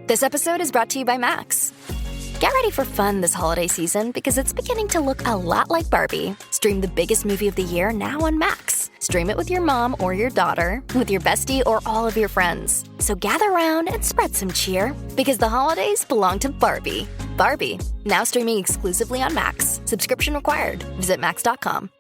This episode is brought to you by Max. Get ready for fun this holiday season because it's beginning to look a lot like Barbie. Stream the biggest movie of the year now on Max. Stream it with your mom or your daughter, with your bestie or all of your friends. So gather around and spread some cheer because the holidays belong to Barbie. Barbie, now streaming exclusively on Max. Subscription required. Visit max.com.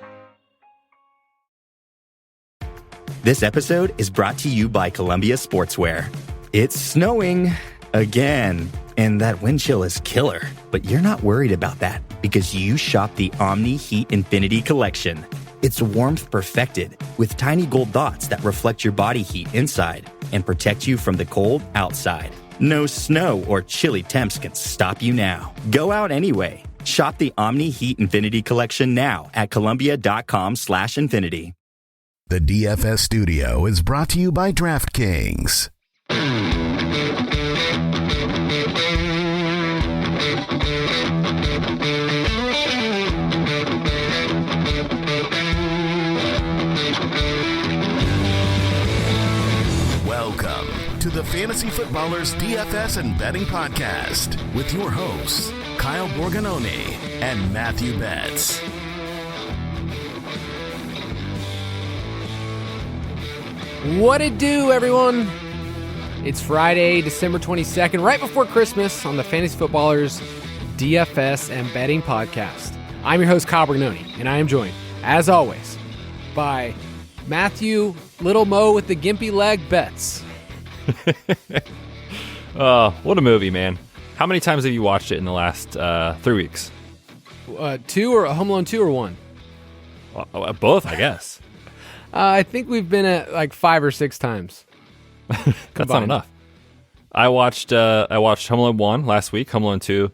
This episode is brought to you by Columbia Sportswear. It's snowing again, and that wind chill is killer. But you're not worried about that because you shop the Omni Heat Infinity Collection. It's warmth perfected with tiny gold dots that reflect your body heat inside and protect you from the cold outside. No snow or chilly temps can stop you now. Go out anyway. Shop the Omni Heat Infinity Collection now at Columbia.com/infinity. The DFS studio is brought to you by DraftKings. Welcome to the Fantasy Footballers DFS and Betting Podcast with your hosts, Kyle Borganoni and Matthew Betz. What it do, everyone? It's Friday, December 22nd, right before Christmas on the Fantasy Footballers DFS and Betting Podcast. I'm your host, Kyle Borganoni, and I am joined, as always, by Matthew Little Mo with the gimpy leg Betz. Oh, what a movie, man. How many times have you watched it in the last 3 weeks? Two, or Home Alone 2 or 1? Both, I guess. I think we've been at like 5 or 6 times. That's not enough. I watched Home Alone 1 last week, Home Alone 2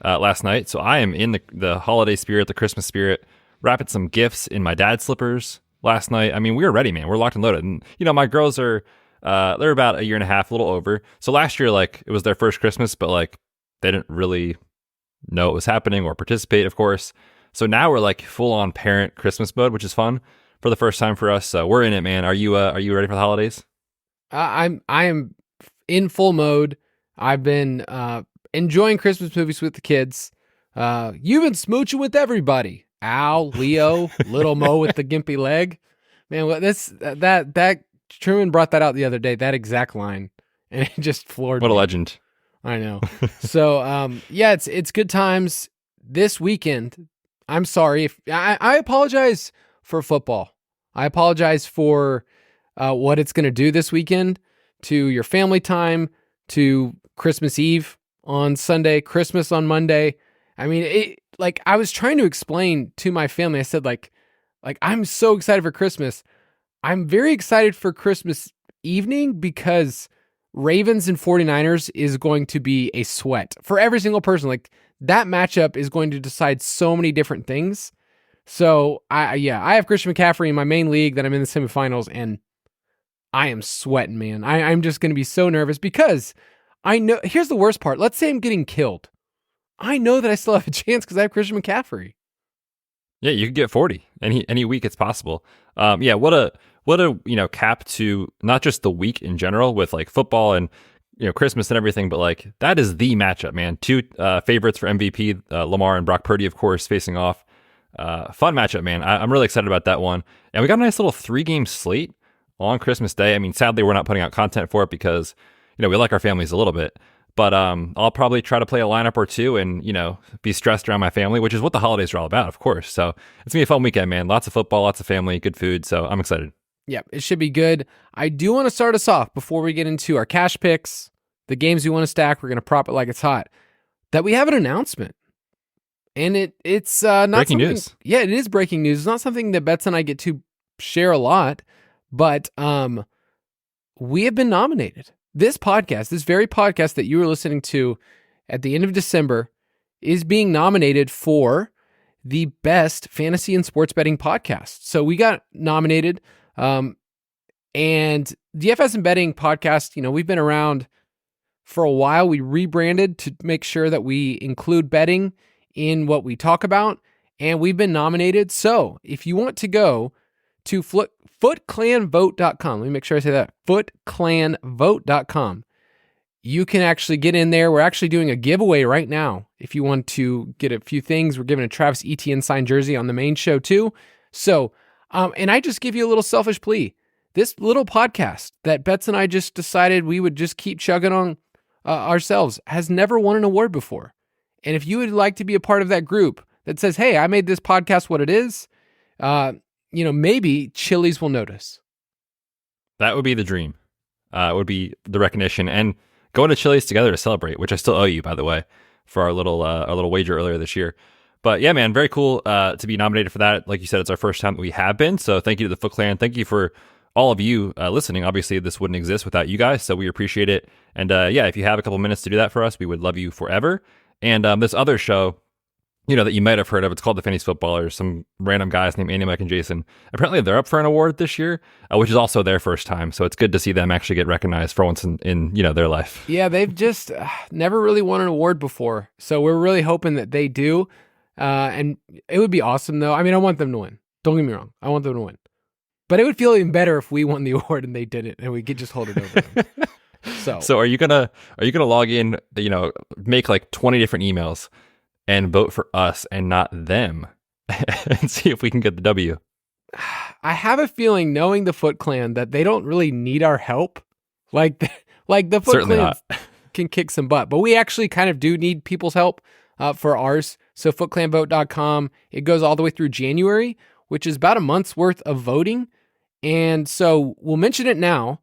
last night. So I am in the holiday spirit, the Christmas spirit, wrapping some gifts in my dad's slippers last night. I mean, we were ready, man. We're locked and loaded. And, you know, my girls are, they're about a year and a half, a little over. So last year, like, it was their first Christmas, but like, they didn't really know it was happening or participate, of course. So now we're like full on parent Christmas mode, which is fun for the first time for us. So we're in it, man. Are you ready for the holidays? I am in full mode. I've been enjoying Christmas movies with the kids. You've been smooching with everybody. Al, Leo, Little Mo with the gimpy leg. Man, that Truman brought that out the other day, that exact line, and it just floored me. What a legend. I know. So, yeah, it's good times this weekend. I'm sorry if I apologize for football. I apologize for what it's going to do this weekend to your family time, to Christmas Eve on Sunday, Christmas on Monday. I mean, I was trying to explain to my family. I said, like I'm so excited for Christmas. I'm very excited for Christmas evening because Ravens and 49ers is going to be a sweat for every single person. Like, that matchup is going to decide so many different things. So I have Christian McCaffrey in my main league that I'm in the semifinals, and I am sweating, man. I'm just going to be so nervous because I know, here's the worst part. Let's say I'm getting killed. I know that I still have a chance because I have Christian McCaffrey. Yeah, you could get 40 any week. It's possible. Yeah, what a cap to not just the week in general with like football and Christmas and everything, but like that is the matchup, man. Two favorites for MVP, Lamar and Brock Purdy, of course, facing off. Fun matchup, man. I'm really excited about that one. And we got a nice little 3-game slate on Christmas Day. I mean, sadly, we're not putting out content for it because, we like our families a little bit. But I'll probably try to play a lineup or two and, be stressed around my family, which is what the holidays are all about, of course. So it's going to be a fun weekend, man. Lots of football, lots of family, good food. So I'm excited. Yeah, it should be good. I do want to start us off before we get into our cash picks, the games we want to stack. We're going to prop it like it's hot, that we have an announcement. And it's not breaking news. Yeah, it is breaking news. It's not something that Betz and I get to share a lot, but we have been nominated. This very podcast that you were listening to at the end of December is being nominated for the best fantasy and sports betting podcast. So we got nominated, and the FS and Betting podcast, we've been around for a while. We rebranded to make sure that we include betting in what we talk about, and we've been nominated. So if you want to go to footclanvote.com, let me make sure I say that, footclanvote.com, you can actually get in there. We're actually doing a giveaway right now. If you want to get a few things, we're giving a Travis Etienne signed jersey on the main show too. So, and I just give you a little selfish plea. This little podcast that Betz and I just decided we would just keep chugging on ourselves has never won an award before. And if you would like to be a part of that group that says, hey, I made this podcast what it is, maybe Chili's will notice. That would be the dream. It would be the recognition and going to Chili's together to celebrate, which I still owe you, by the way, for our little wager earlier this year. But yeah, man, very cool to be nominated for that. Like you said, it's our first time that we have been. So thank you to the Foot Clan. Thank you for all of you listening. Obviously, this wouldn't exist without you guys, so we appreciate it. And if you have a couple minutes to do that for us, we would love you forever. And this other show, that you might have heard of, it's called the Fantasy Footballers. Some random guys named Andy, Mike, and Jason. Apparently, they're up for an award this year, which is also their first time. So it's good to see them actually get recognized for once in their life. Yeah, they've just never really won an award before. So we're really hoping that they do. And it would be awesome, though. I mean, I want them to win. Don't get me wrong. I want them to win. But it would feel even better if we won the award and they didn't, and we could just hold it over them. So are you gonna log in? Make like 20 different emails and vote for us and not them, and see if we can get the W. I have a feeling, knowing the Foot Clan, that they don't really need our help. Like the Foot Certainly Clan not. can kick some butt, but we actually kind of do need people's help for ours. So footclanvote.com, it goes all the way through January, which is about a month's worth of voting. And so we'll mention it now,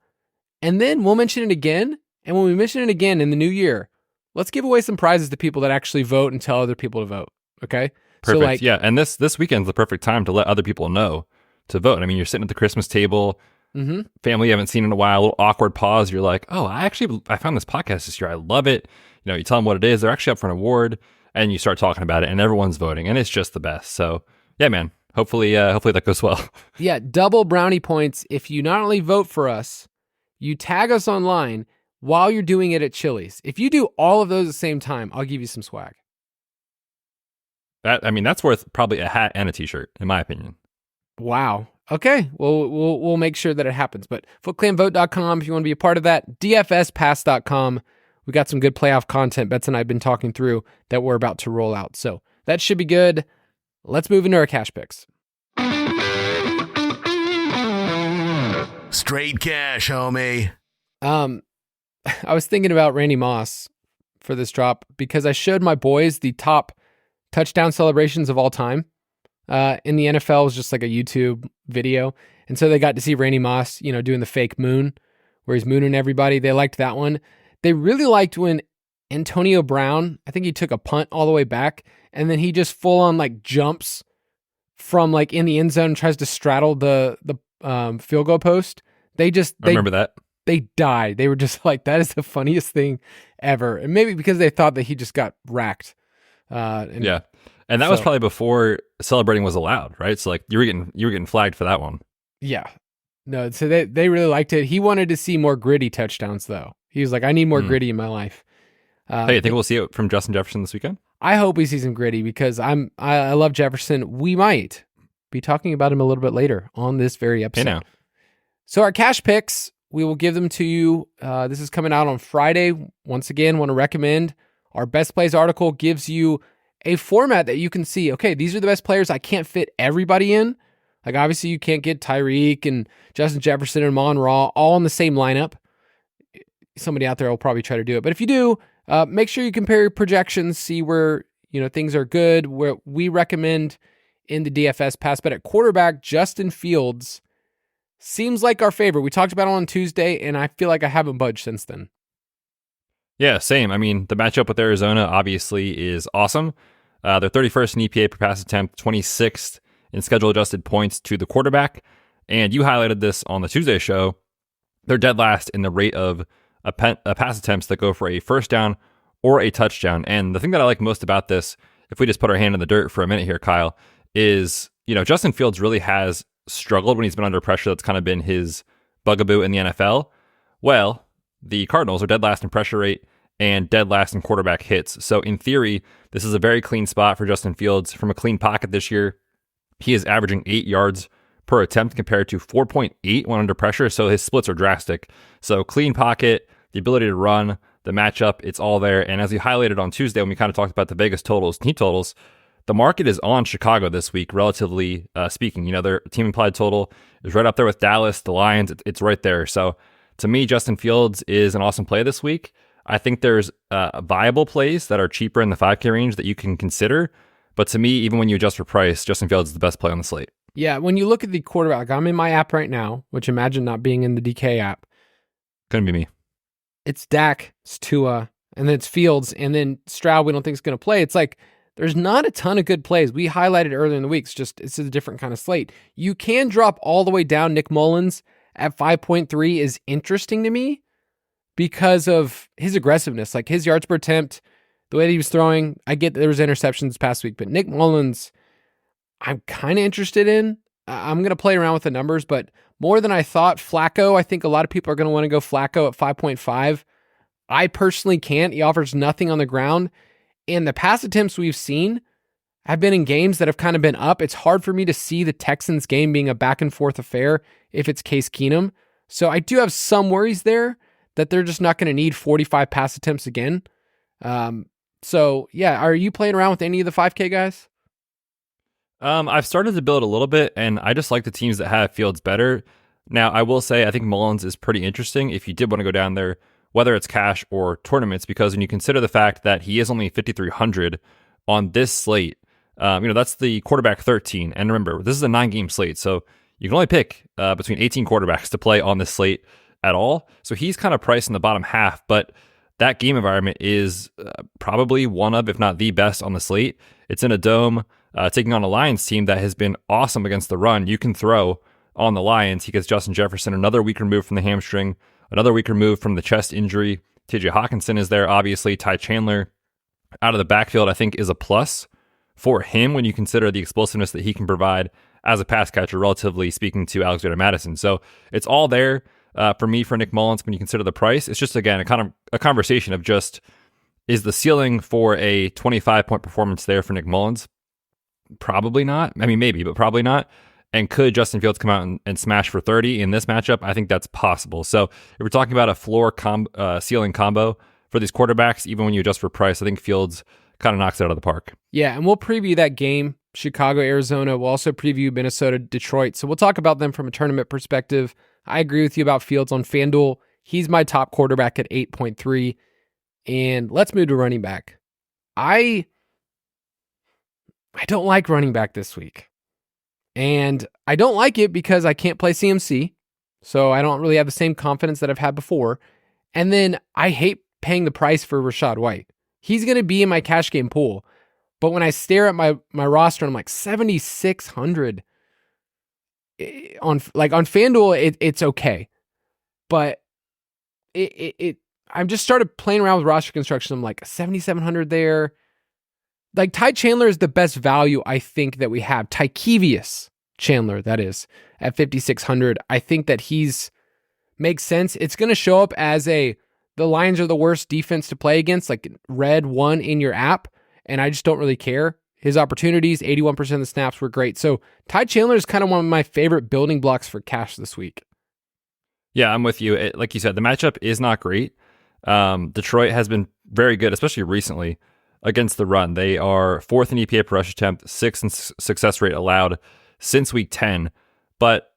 and then we'll mention it again. And when we mention it again in the new year, let's give away some prizes to people that actually vote and tell other people to vote. Okay? Perfect. So and this weekend's the perfect time to let other people know to vote. I mean, you're sitting at the Christmas table, family you haven't seen in a while, a little awkward pause. You're like, oh, I found this podcast this year. I love it. You tell them what it is. They're actually up for an award, and you start talking about it, and everyone's voting, and it's just the best. So yeah, man. Hopefully that goes well. Yeah, double brownie points if you not only vote for us, you tag us online while you're doing it at Chili's. If you do all of those at the same time, I'll give you some swag. That's worth probably a hat and a t-shirt, in my opinion. Wow. Okay. Well, we'll make sure that it happens. But footclanvote.com if you want to be a part of that. DFSpass.com. We got some good playoff content Betz and I have been talking through that we're about to roll out. So that should be good. Let's move into our cash picks. Straight cash, homie. I was thinking about Randy Moss for this drop because I showed my boys the top touchdown celebrations of all time. In the NFL, it was just like a YouTube video. And so they got to see Randy Moss, doing the fake moon where he's mooning everybody. They liked that one. They really liked when Antonio Brown, I think he took a punt all the way back, and then he just full on jumps from in the end zone and tries to straddle the field goal post. I remember that. They died. They were just like, that is the funniest thing ever. And maybe because they thought that he just got racked. And that was probably before celebrating was allowed, right? So you were getting flagged for that one. Yeah. No, so they really liked it. He wanted to see more gritty touchdowns though. He was like, I need more gritty in my life. Hey, you think we'll see it from Justin Jefferson this weekend? I hope we see some gritty because I love Jefferson. We might be talking about him a little bit later on this very episode. Hey now. So our cash picks, we will give them to you. This is coming out on Friday. Once again, want to recommend our best plays article gives you a format that you can see, okay, these are the best players. I can't fit everybody in. Obviously you can't get Tyreek and Justin Jefferson and Mon-Ra all in the same lineup. Somebody out there will probably try to do it. But if you do, make sure you compare your projections, see where things are good, where we recommend in the DFS pass. But at quarterback, Justin Fields seems like our favorite. We talked about it on Tuesday, and I feel like I haven't budged since then. Yeah, same. I mean, the matchup with Arizona obviously is awesome. They're 31st in EPA per pass attempt, 26th in schedule-adjusted points to the quarterback. And you highlighted this on the Tuesday show. They're dead last in the rate of pass attempts that go for a first down or a touchdown. And the thing that I like most about this, if we just put our hand in the dirt for a minute here, Kyle, is, Justin Fields really has struggled when he's been under pressure. That's kind of been his bugaboo in the NFL. Well, the Cardinals are dead last in pressure rate and dead last in quarterback hits. So in theory, this is a very clean spot for Justin Fields from a clean pocket this year. He is averaging 8 yards per attempt compared to 4.8 when under pressure. So his splits are drastic. So clean pocket, the ability to run, the matchup, it's all there. And as we highlighted on Tuesday when we kind of talked about the Vegas totals, team totals, the market is on Chicago this week, relatively speaking. Their team implied total is right up there with Dallas, the Lions. It's right there. So to me, Justin Fields is an awesome play this week. I think there's viable plays that are cheaper in the 5K range that you can consider. But to me, even when you adjust for price, Justin Fields is the best play on the slate. Yeah, when you look at the quarterback, I'm in my app right now, which imagine not being in the DK app. Couldn't be me. It's Dak, it's Tua, and then it's Fields, and then Stroud we don't think is going to play. It's like there's not a ton of good plays. We highlighted earlier in the week. It's a different kind of slate. You can drop all the way down. Nick Mullins at 5.3 is interesting to me because of his aggressiveness, like his yards per attempt, the way that he was throwing. I get that there was interceptions this past week, but Nick Mullins, I'm kind of interested in. I'm going to play around with the numbers, but more than I thought. Flacco, I think a lot of people are going to want to go Flacco at 5.5. I personally can't. He offers nothing on the ground. And the pass attempts we've seen have been in games that have kind of been up. It's hard for me to see the Texans game being a back and forth affair if it's Case Keenum. So I do have some worries there that they're just not going to need 45 pass attempts again. So yeah, are you playing around with any of the 5K guys? I've started to build a little bit, and I just like the teams that have Fields better. Now, I will say I think Mullins is pretty interesting if you did want to go down there, whether it's cash or tournaments, because when you consider the fact that he is only 5,300 on this slate, that's the quarterback 13. And remember, this is a 9-game slate, so you can only pick between 18 quarterbacks to play on this slate at all. So he's kind of priced in the bottom half, but that game environment is probably one of, if not the best on the slate. It's in a dome, taking on a Lions team that has been awesome against the run. You can throw on the Lions. He gets Justin Jefferson, another week removed from the hamstring, another week removed from the chest injury. TJ Hawkinson is there, obviously. Ty Chandler out of the backfield, I think, is a plus for him when you consider the explosiveness that he can provide as a pass catcher, relatively speaking to Alexander Mattison. So it's all there for me for Nick Mullins when you consider the price. It's just, again, a conversation of just, is the ceiling for a 25-point performance there for Nick Mullins? Probably not. I mean, maybe, but probably not. And could Justin Fields come out and smash for 30 in this matchup? I think that's possible. So if we're talking about a floor ceiling combo for these quarterbacks, even when you adjust for price, I think Fields kind of knocks it out of the park. Yeah, and we'll preview that game, Chicago, Arizona. We'll also preview Minnesota, Detroit. So we'll talk about them from a tournament perspective. I agree with you about Fields on FanDuel. He's my top quarterback at 8.3. And let's move to running back. I don't like running back this week. And I don't like it because I can't play CMC. So I don't really have the same confidence that I've had before. And then I hate paying the price for Rachaad White. He's going to be in my cash game pool. But when I stare at my roster, I'm like 7,600 on FanDuel, it's okay. But I've just started playing around with roster construction. I'm like 7,700 there. Like Ty Chandler is the best value I think that we have. Tykevius Chandler, that is, at 5,600. I think that makes sense. It's going to show up as the Lions are the worst defense to play against, like red 1 in your app, and I just don't really care. His opportunities, 81% of the snaps were great. So Ty Chandler is kind of one of my favorite building blocks for cash this week. Yeah, I'm with you. Like you said, the matchup is not great. Detroit has been very good, especially recently, against the run. They are 4th in EPA per rush attempt, 6th in success rate allowed since week 10. But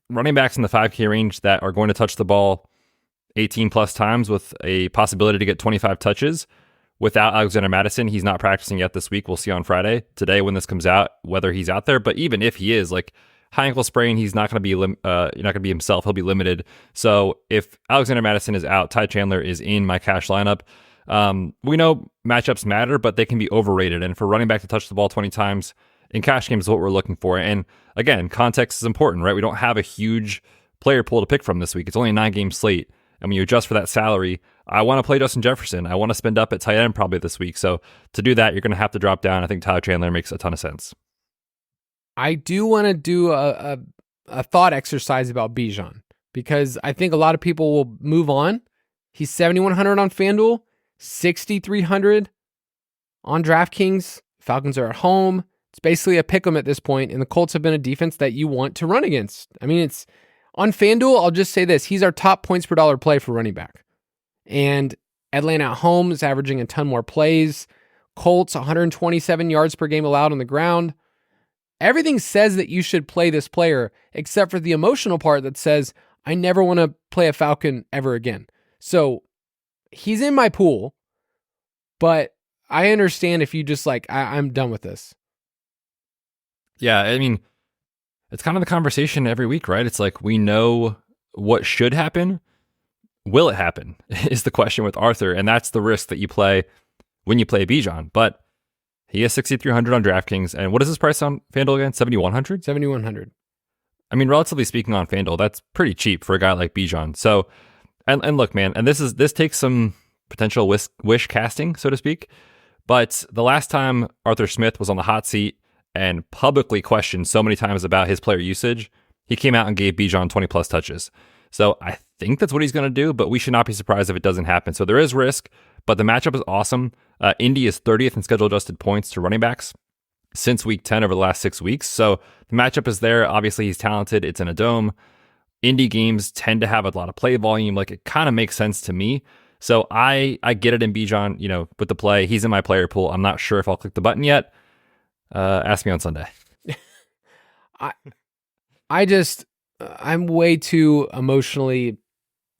running backs in the 5K range that are going to touch the ball 18 plus times with a possibility to get 25 touches without Alexander Mattison. He's not practicing yet this week. We'll see on Friday, today when this comes out, whether he's out there. But even if he is, like high ankle sprain, he's not going to be himself. He'll be limited. So if Alexander Mattison is out, Ty Chandler is in my cash lineup. We know matchups matter, but they can be overrated. And for running back to touch the ball 20 times in cash games is what we're looking for. And again, context is important, right? We don't have a huge player pool to pick from this week. It's only a 9-game slate. And when you adjust for that salary, I want to play Justin Jefferson. I want to spend up at tight end probably this week. So to do that, you're going to have to drop down. I think Tyler Chandler makes a ton of sense. I do want to do a thought exercise about Bijan because I think a lot of people will move on. He's 7,100 on FanDuel, 6,300 on DraftKings. Falcons are at home. It's basically a pick 'em at this point, and the Colts have been a defense that you want to run against. I mean, it's on FanDuel, I'll just say this. He's our top points per dollar play for running back. And Atlanta at home is averaging a ton more plays. Colts, 127 yards per game allowed on the ground. Everything says that you should play this player, except for the emotional part that says, I never want to play a Falcon ever again. So he's in my pool, but I understand if you just like, I'm done with this. Yeah, I mean, it's kind of the conversation every week, right? It's like we know what should happen. Will it happen is the question with Arthur, and that's the risk that you play when you play Bijan. But he has 6,300 on DraftKings, and what is his price on FanDuel again? 7,100? 7,100. I mean, relatively speaking on FanDuel, that's pretty cheap for a guy like Bijan. So, and look, man, and this takes some potential wish casting, so to speak. But the last time Arthur Smith was on the hot seat and publicly questioned so many times about his player usage, he came out and gave Bijan 20 plus touches. So I think that's what he's going to do, but we should not be surprised if it doesn't happen. So there is risk, but the matchup is awesome. Indy is 30th in schedule adjusted points to running backs since week 10 over the last 6 weeks. So the matchup is there. Obviously, he's talented. It's in a dome. Indy games tend to have a lot of play volume. Like, it kind of makes sense to me. So I get it in Bijan, with the play. He's in my player pool. I'm not sure if I'll click the button yet. Ask me on Sunday. I'm way too emotionally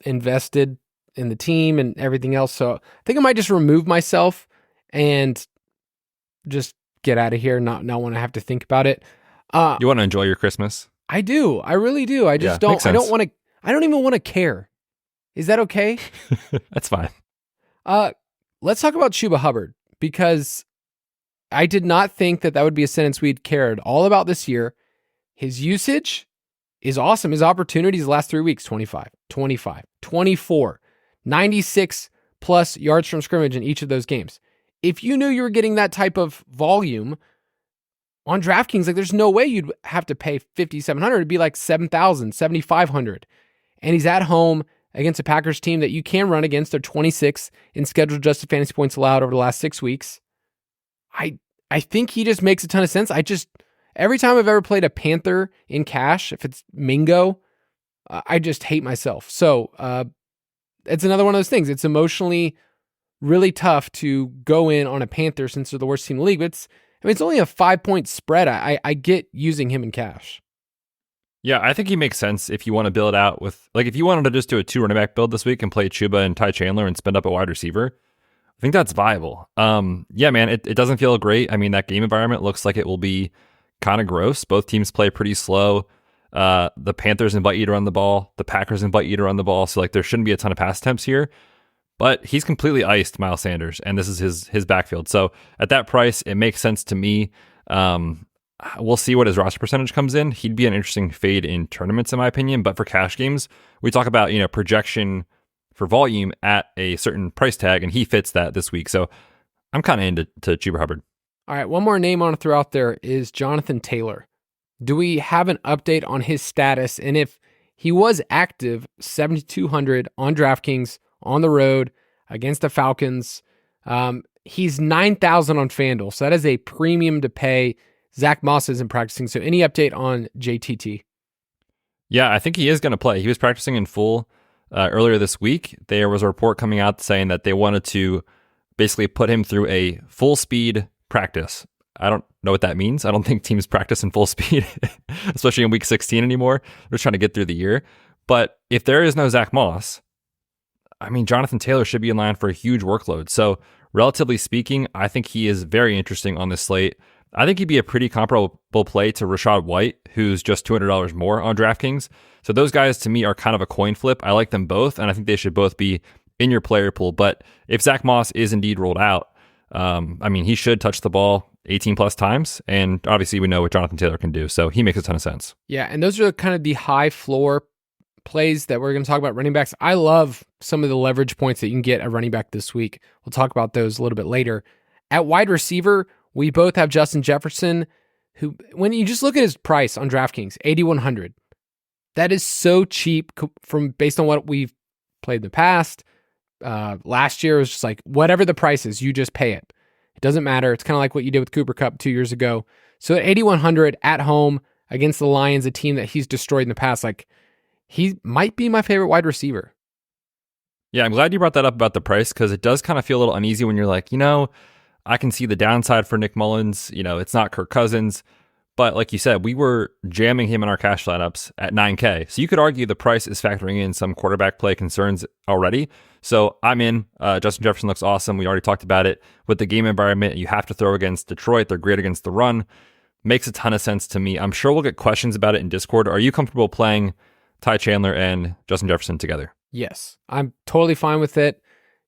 invested in the team and everything else. So I think I might just remove myself and just get out of here, not want to have to think about it. You want to enjoy your Christmas? I do. I really do. I just don't even want to care. Is that okay? That's fine. Let's talk about Chuba Hubbard, because I did not think that would be a sentence we'd cared all about this year. His usage is awesome. His opportunities the last 3 weeks, 25, 25, 24, 96 plus yards from scrimmage in each of those games. If you knew you were getting that type of volume on DraftKings, like, there's no way you'd have to pay $5,700. It'd be like $7,000, $7,500. And he's at home against a Packers team that you can run against. They're 26th in scheduled adjusted fantasy points allowed over the last 6 weeks. I think he just makes a ton of sense. Every time I've ever played a Panther in cash, if it's Mingo, I just hate myself. So it's another one of those things. It's emotionally really tough to go in on a Panther since they're the worst team in the league. But it's only a 5-point spread. I get using him in cash. Yeah, I think he makes sense if you want to build out with, like, if you wanted to just do a 2 running back build this week and play Chuba and Ty Chandler and spend up a wide receiver, I think that's viable. Yeah, man, it doesn't feel great. I mean, that game environment looks like it will be kind of gross. Both teams play pretty slow. The Panthers invite you to run the ball. The Packers invite you to run the ball. So, like, there shouldn't be a ton of pass attempts here. But he's completely iced Miles Sanders, and this is his backfield. So at that price, it makes sense to me. We'll see what his roster percentage comes in. He'd be an interesting fade in tournaments, in my opinion. But for cash games, we talk about projection for volume at a certain price tag, and he fits that this week. So I'm kind of into Chuba Hubbard. All right, one more name I want to throw out there is Jonathan Taylor. Do we have an update on his status? And if he was active, 7,200 on DraftKings on the road against the Falcons, he's 9,000 on FanDuel. So that is a premium to pay. Zach Moss isn't practicing. So any update on JTT? Yeah, I think he is going to play. He was practicing in full earlier this week. There was a report coming out saying that they wanted to basically put him through a full speed practice. I don't know what that means. I don't think teams practice in full speed, especially in week 16 anymore. They're trying to get through the year. But if there is no Zach Moss, I mean, Jonathan Taylor should be in line for a huge workload. So relatively speaking, I think he is very interesting on this slate. I think he'd be a pretty comparable play to Rachaad White, who's just $200 more on DraftKings. So those guys, to me, are kind of a coin flip. I like them both, and I think they should both be in your player pool. But if Zach Moss is indeed rolled out, I mean, he should touch the ball 18 plus times. And obviously, we know what Jonathan Taylor can do. So he makes a ton of sense. Yeah, and those are kind of the high floor plays that we're going to talk about running backs. I love some of the leverage points that you can get at running back this week. We'll talk about those a little bit later. At wide receiver, we both have Justin Jefferson, who, when you just look at his price on DraftKings, 8,100. That is so cheap based on what we've played in the past. Last year, it was just like, whatever the price is, you just pay it. It doesn't matter. It's kind of like what you did with Cooper Kupp 2 years ago. So at 8,100 at home against the Lions, a team that he's destroyed in the past, like, he might be my favorite wide receiver. Yeah, I'm glad you brought that up about the price because it does kind of feel a little uneasy when you're like, I can see the downside for Nick Mullins. It's not Kirk Cousins. But like you said, we were jamming him in our cash lineups at 9K. So you could argue the price is factoring in some quarterback play concerns already. So I'm in. Justin Jefferson looks awesome. We already talked about it. With the game environment, you have to throw against Detroit. They're great against the run. Makes a ton of sense to me. I'm sure we'll get questions about it in Discord. Are you comfortable playing Ty Chandler and Justin Jefferson together? Yes, I'm totally fine with it.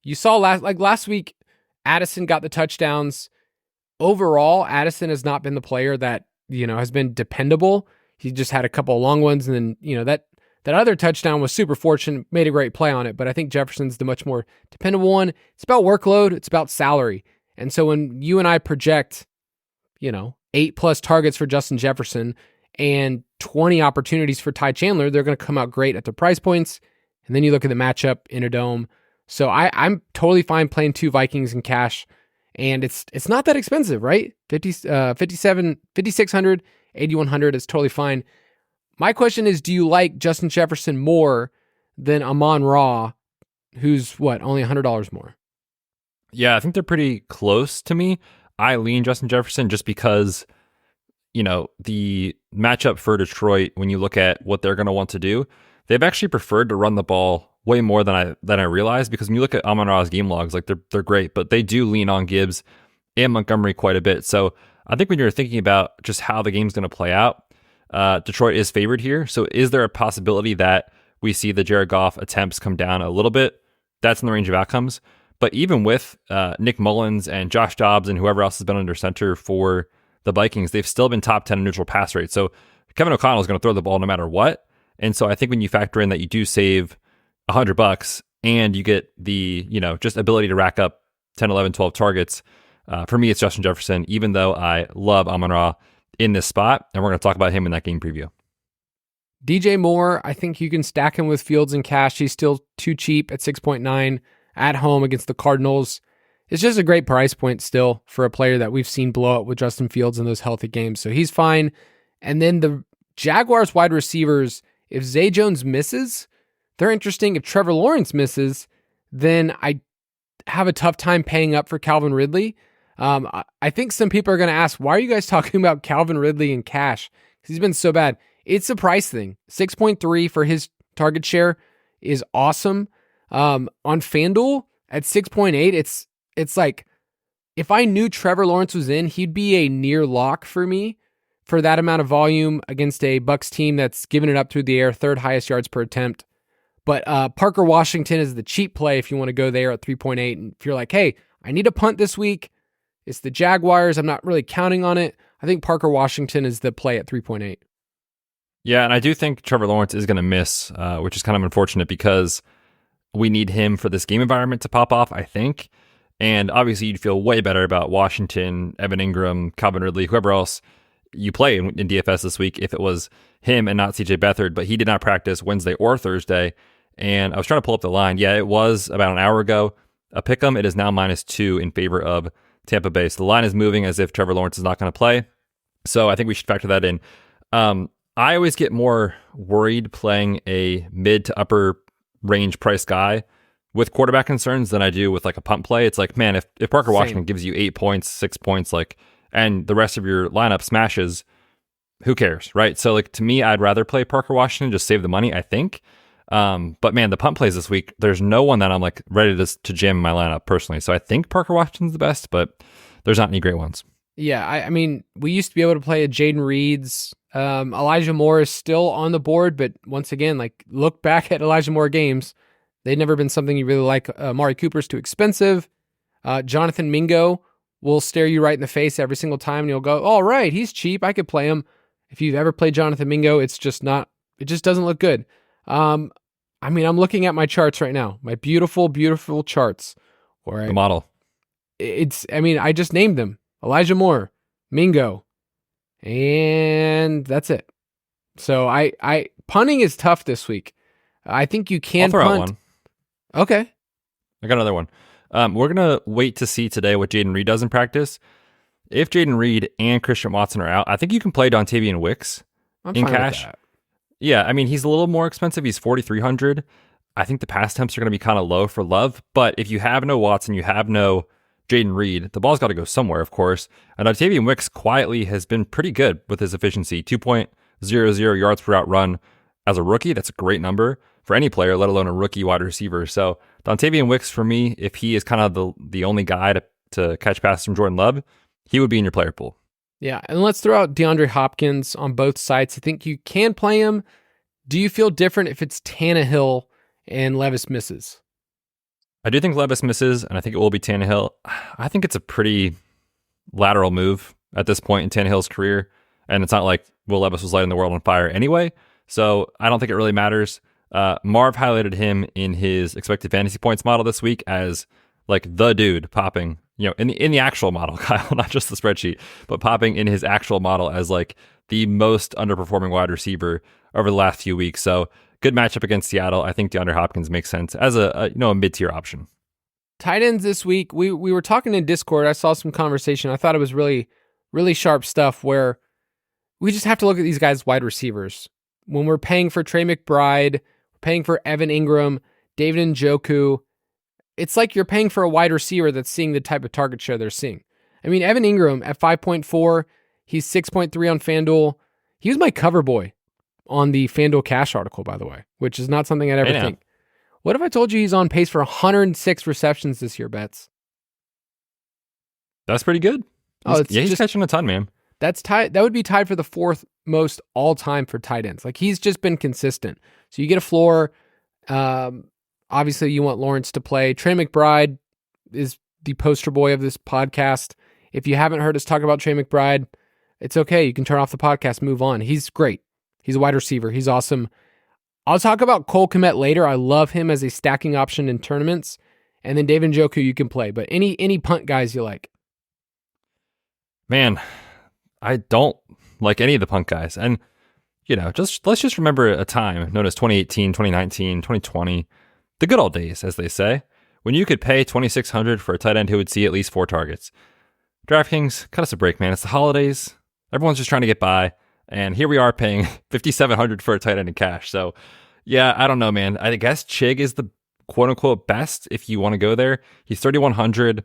You saw last week, Addison got the touchdowns. Overall, Addison has not been the player that, has been dependable. He just had a couple of long ones, and then, that other touchdown was super fortunate, made a great play on it, but I think Jefferson's the much more dependable one. It's about workload, it's about salary. And so when you and I project, 8+ targets for Justin Jefferson and 20 opportunities for Ty Chandler, they're going to come out great at their price points. And then you look at the matchup in a dome. So I'm totally fine playing 2 Vikings in cash. And it's not that expensive, right? 5,600, 8,100 is totally fine. My question is, do you like Justin Jefferson more than Amon-Ra, who's only $100 more? Yeah, I think they're pretty close to me. I lean Justin Jefferson just because, the matchup for Detroit, when you look at what they're going to want to do, they've actually preferred to run the ball way more than I realized, because when you look at Amon-Ra's game logs, they're great, but they do lean on Gibbs and Montgomery quite a bit. So I think when you're thinking about just how the game's going to play out, Detroit is favored here. So is there a possibility that we see the Jared Goff attempts come down a little bit? That's in the range of outcomes. But even with Nick Mullins and Josh Dobbs and whoever else has been under center for the Vikings, they've still been top 10 in neutral pass rate. So Kevin O'Connell is going to throw the ball no matter what. And so I think when you factor in that you do save $100 and you get the, just ability to rack up 10, 11, 12 targets, for me, it's Justin Jefferson, even though I love Amon-Ra in this spot. And we're going to talk about him in that game preview. DJ Moore, I think you can stack him with Fields and cash. He's still too cheap at 6.9 at home against the Cardinals. It's just a great price point still for a player that we've seen blow up with Justin Fields in those healthy games. So he's fine. And then the Jaguars wide receivers, if Zay Jones misses, they're interesting. If Trevor Lawrence misses, then I have a tough time paying up for Calvin Ridley. I think some people are going to ask, why are you guys talking about Calvin Ridley in cash? Because he's been so bad. It's a price thing. 6.3 for his target share is awesome. On FanDuel at 6.8, it's like, if I knew Trevor Lawrence was in, he'd be a near lock for me for that amount of volume against a Bucs team that's given it up through the air, 3rd highest yards per attempt. But Parker Washington is the cheap play if you want to go there at 3.8. And if you're like, hey, I need a punt this week, it's the Jaguars, I'm not really counting on it, I think Parker Washington is the play at 3.8. Yeah, and I do think Trevor Lawrence is going to miss, which is kind of unfortunate because we need him for this game environment to pop off, I think. And obviously you'd feel way better about Washington, Evan Ingram, Calvin Ridley, whoever else you play in DFS this week if it was him and not CJ Beathard, but he did not practice Wednesday or Thursday. And I was trying to pull up the line. Yeah, it was about an hour ago. A pick'em, it is now -2 in favor of Tampa Bay. So the line is moving as if Trevor Lawrence is not going to play. So I think we should factor that in. I always get more worried playing a mid to upper range price guy with quarterback concerns than I do with like a punt play. It's like, man, if Parker Washington gives you 8 points, 6 points, and the rest of your lineup smashes, who cares, right? So to me, I'd rather play Parker Washington, just save the money, I think. But man, the punt plays this week, there's no one that I'm ready to jam in my lineup personally. So I think Parker Washington's the best, but there's not any great ones. Yeah, I mean, we used to be able to play a Jaden Reed's. Elijah Moore is still on the board, but once again, look back at Elijah Moore games. They've never been something you really like. Amari Cooper's too expensive. Jonathan Mingo will stare you right in the face every single time, and you'll go, all right, he's cheap, I could play him. If you've ever played Jonathan Mingo, it just doesn't look good. I'm looking at my charts right now, my beautiful, beautiful charts. The model. I just named them. Elijah Moore, Mingo, and that's it. So I punting is tough this week. I think you can I'll throw punt. out one. Okay. I got another one. We're going to wait to see today what Jaden Reed does in practice. If Jaden Reed and Christian Watson are out, I think you can play Dontavian Wicks I'm in fine cash. with that. Yeah, he's a little more expensive. He's $4,300. I think the pass attempts are going to be kind of low for Love. But if you have no Watson, you have no Jaden Reed, the ball's got to go somewhere, of course. And Octavian Wicks quietly has been pretty good with his efficiency. 2.00 yards per route run as a rookie. That's a great number for any player, let alone a rookie wide receiver. So Dontavian Wicks, for me, if he is kind of the only guy to catch passes from Jordan Love, he would be in your player pool. Yeah, and let's throw out DeAndre Hopkins on both sides. I think you can play him. Do you feel different if it's Tannehill and Levis misses? I do think Levis misses, and I think it will be Tannehill. I think it's a pretty lateral move at this point in Tannehill's career, and it's not like Will Levis was lighting the world on fire anyway, so I don't think it really matters. Marv highlighted him in his expected fantasy points model this week as like the dude popping, in the actual model, Kyle, not just the spreadsheet, but popping in his actual model as like the most underperforming wide receiver over the last few weeks. So good matchup against Seattle. I think DeAndre Hopkins makes sense as a mid-tier option. Tight ends this week, we were talking in Discord. I saw some conversation. I thought it was really, really sharp stuff where we just have to look at these guys wide receivers. When we're paying for Trey McBride, paying for Evan Ingram, David Njoku, it's like you're paying for a wide receiver that's seeing the type of target share they're seeing. I mean, Evan Ingram at 5.4, he's 6.3 on FanDuel. He was my cover boy on the FanDuel Cash article, by the way, which is not something I'd ever think. What if I told you he's on pace for 106 receptions this year, Betz? That's pretty good. He's catching a ton, man. That's tied. That would be tied for the fourth most all time for tight ends. Like, he's just been consistent. So you get a floor. Obviously, you want Lawrence to play. Trey McBride is the poster boy of this podcast. If you haven't heard us talk about Trey McBride, it's okay. You can turn off the podcast, move on. He's great. He's a wide receiver. He's awesome. I'll talk about Cole Kmet later. I love him as a stacking option in tournaments. And then David Njoku you can play. But any punt guys you like? Man, I don't like any of the punt guys. And, let's just remember a time known as 2018, 2019, 2020, the good old days, as they say, when you could pay $2,600 for a tight end who would see at least 4 targets. DraftKings, cut us a break, man. It's the holidays. Everyone's just trying to get by. And here we are paying $5,700 for a tight end in cash. So, yeah, I don't know, man. I guess Chig is the quote-unquote best if you want to go there. He's 3,100.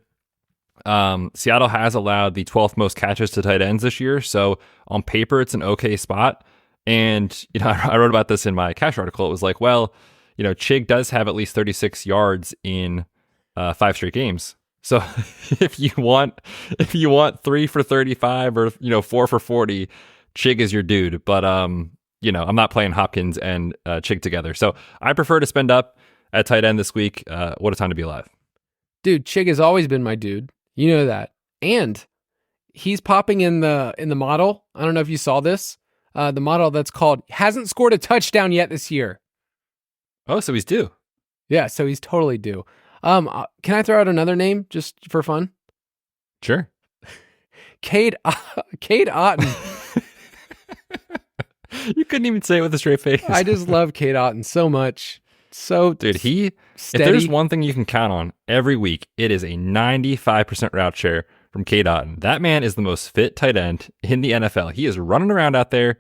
Seattle has allowed the 12th most catches to tight ends this year. So, on paper, it's an okay spot. And, I wrote about this in my cash article. It was like, well, Chig does have at least 36 yards in 5 straight games. So if you want 3 for 35 or 4 for 40, Chig is your dude. But I'm not playing Hopkins and Chig together. So I prefer to spend up at tight end this week. What a time to be alive. Dude, Chig has always been my dude. You know that. And he's popping in the model. I don't know if you saw this. The model that's called hasn't scored a touchdown yet this year. Oh, so he's due. Yeah, so he's totally due. Can I throw out another name just for fun? Sure. Cade Otton. You couldn't even say it with a straight face. I just love Cade Otton so much. So dude, steady. If there's one thing you can count on every week, it is a 95% route share from Cade Otton. That man is the most fit tight end in the NFL. He is running around out there.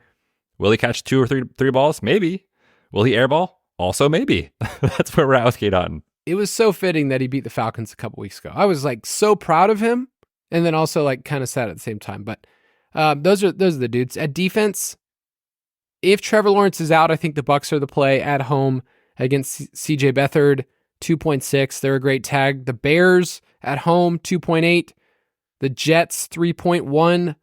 Will he catch 2 or 3 balls? Maybe. Will he airball? Also, maybe. That's where we're at with Cade Otton. It was so fitting that he beat the Falcons a couple weeks ago. I was like so proud of him, and then also like kind of sad at the same time. But those are the dudes. At defense, if Trevor Lawrence is out, I think the Bucs are the play at home against CJ Beathard, 2.6. They're a great tag. The Bears at home, 2.8. The Jets, 3.1.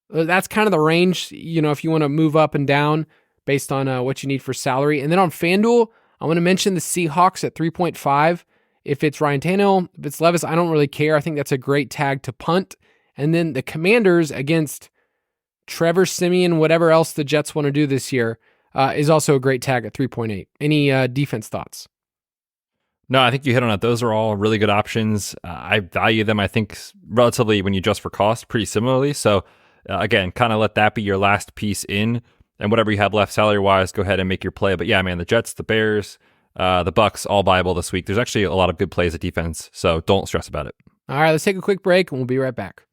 That's kind of the range, if you want to move up and down based on what you need for salary. And then on FanDuel, I want to mention the Seahawks at 3.5. If it's Ryan Tannehill, if it's Levis, I don't really care. I think that's a great tag to punt. And then the Commanders against Trevor Siemian, whatever else the Jets want to do this year, is also a great tag at 3.8. Any defense thoughts? No, I think you hit on it. Those are all really good options. I value them, I think, relatively when you adjust for cost, pretty similarly. So, again, kind of let that be your last piece in. And whatever you have left salary-wise, go ahead and make your play. But yeah, man, the Jets, the Bears, the Bucs, all viable this week. There's actually a lot of good plays at defense, so don't stress about it. All right, let's take a quick break, and we'll be right back.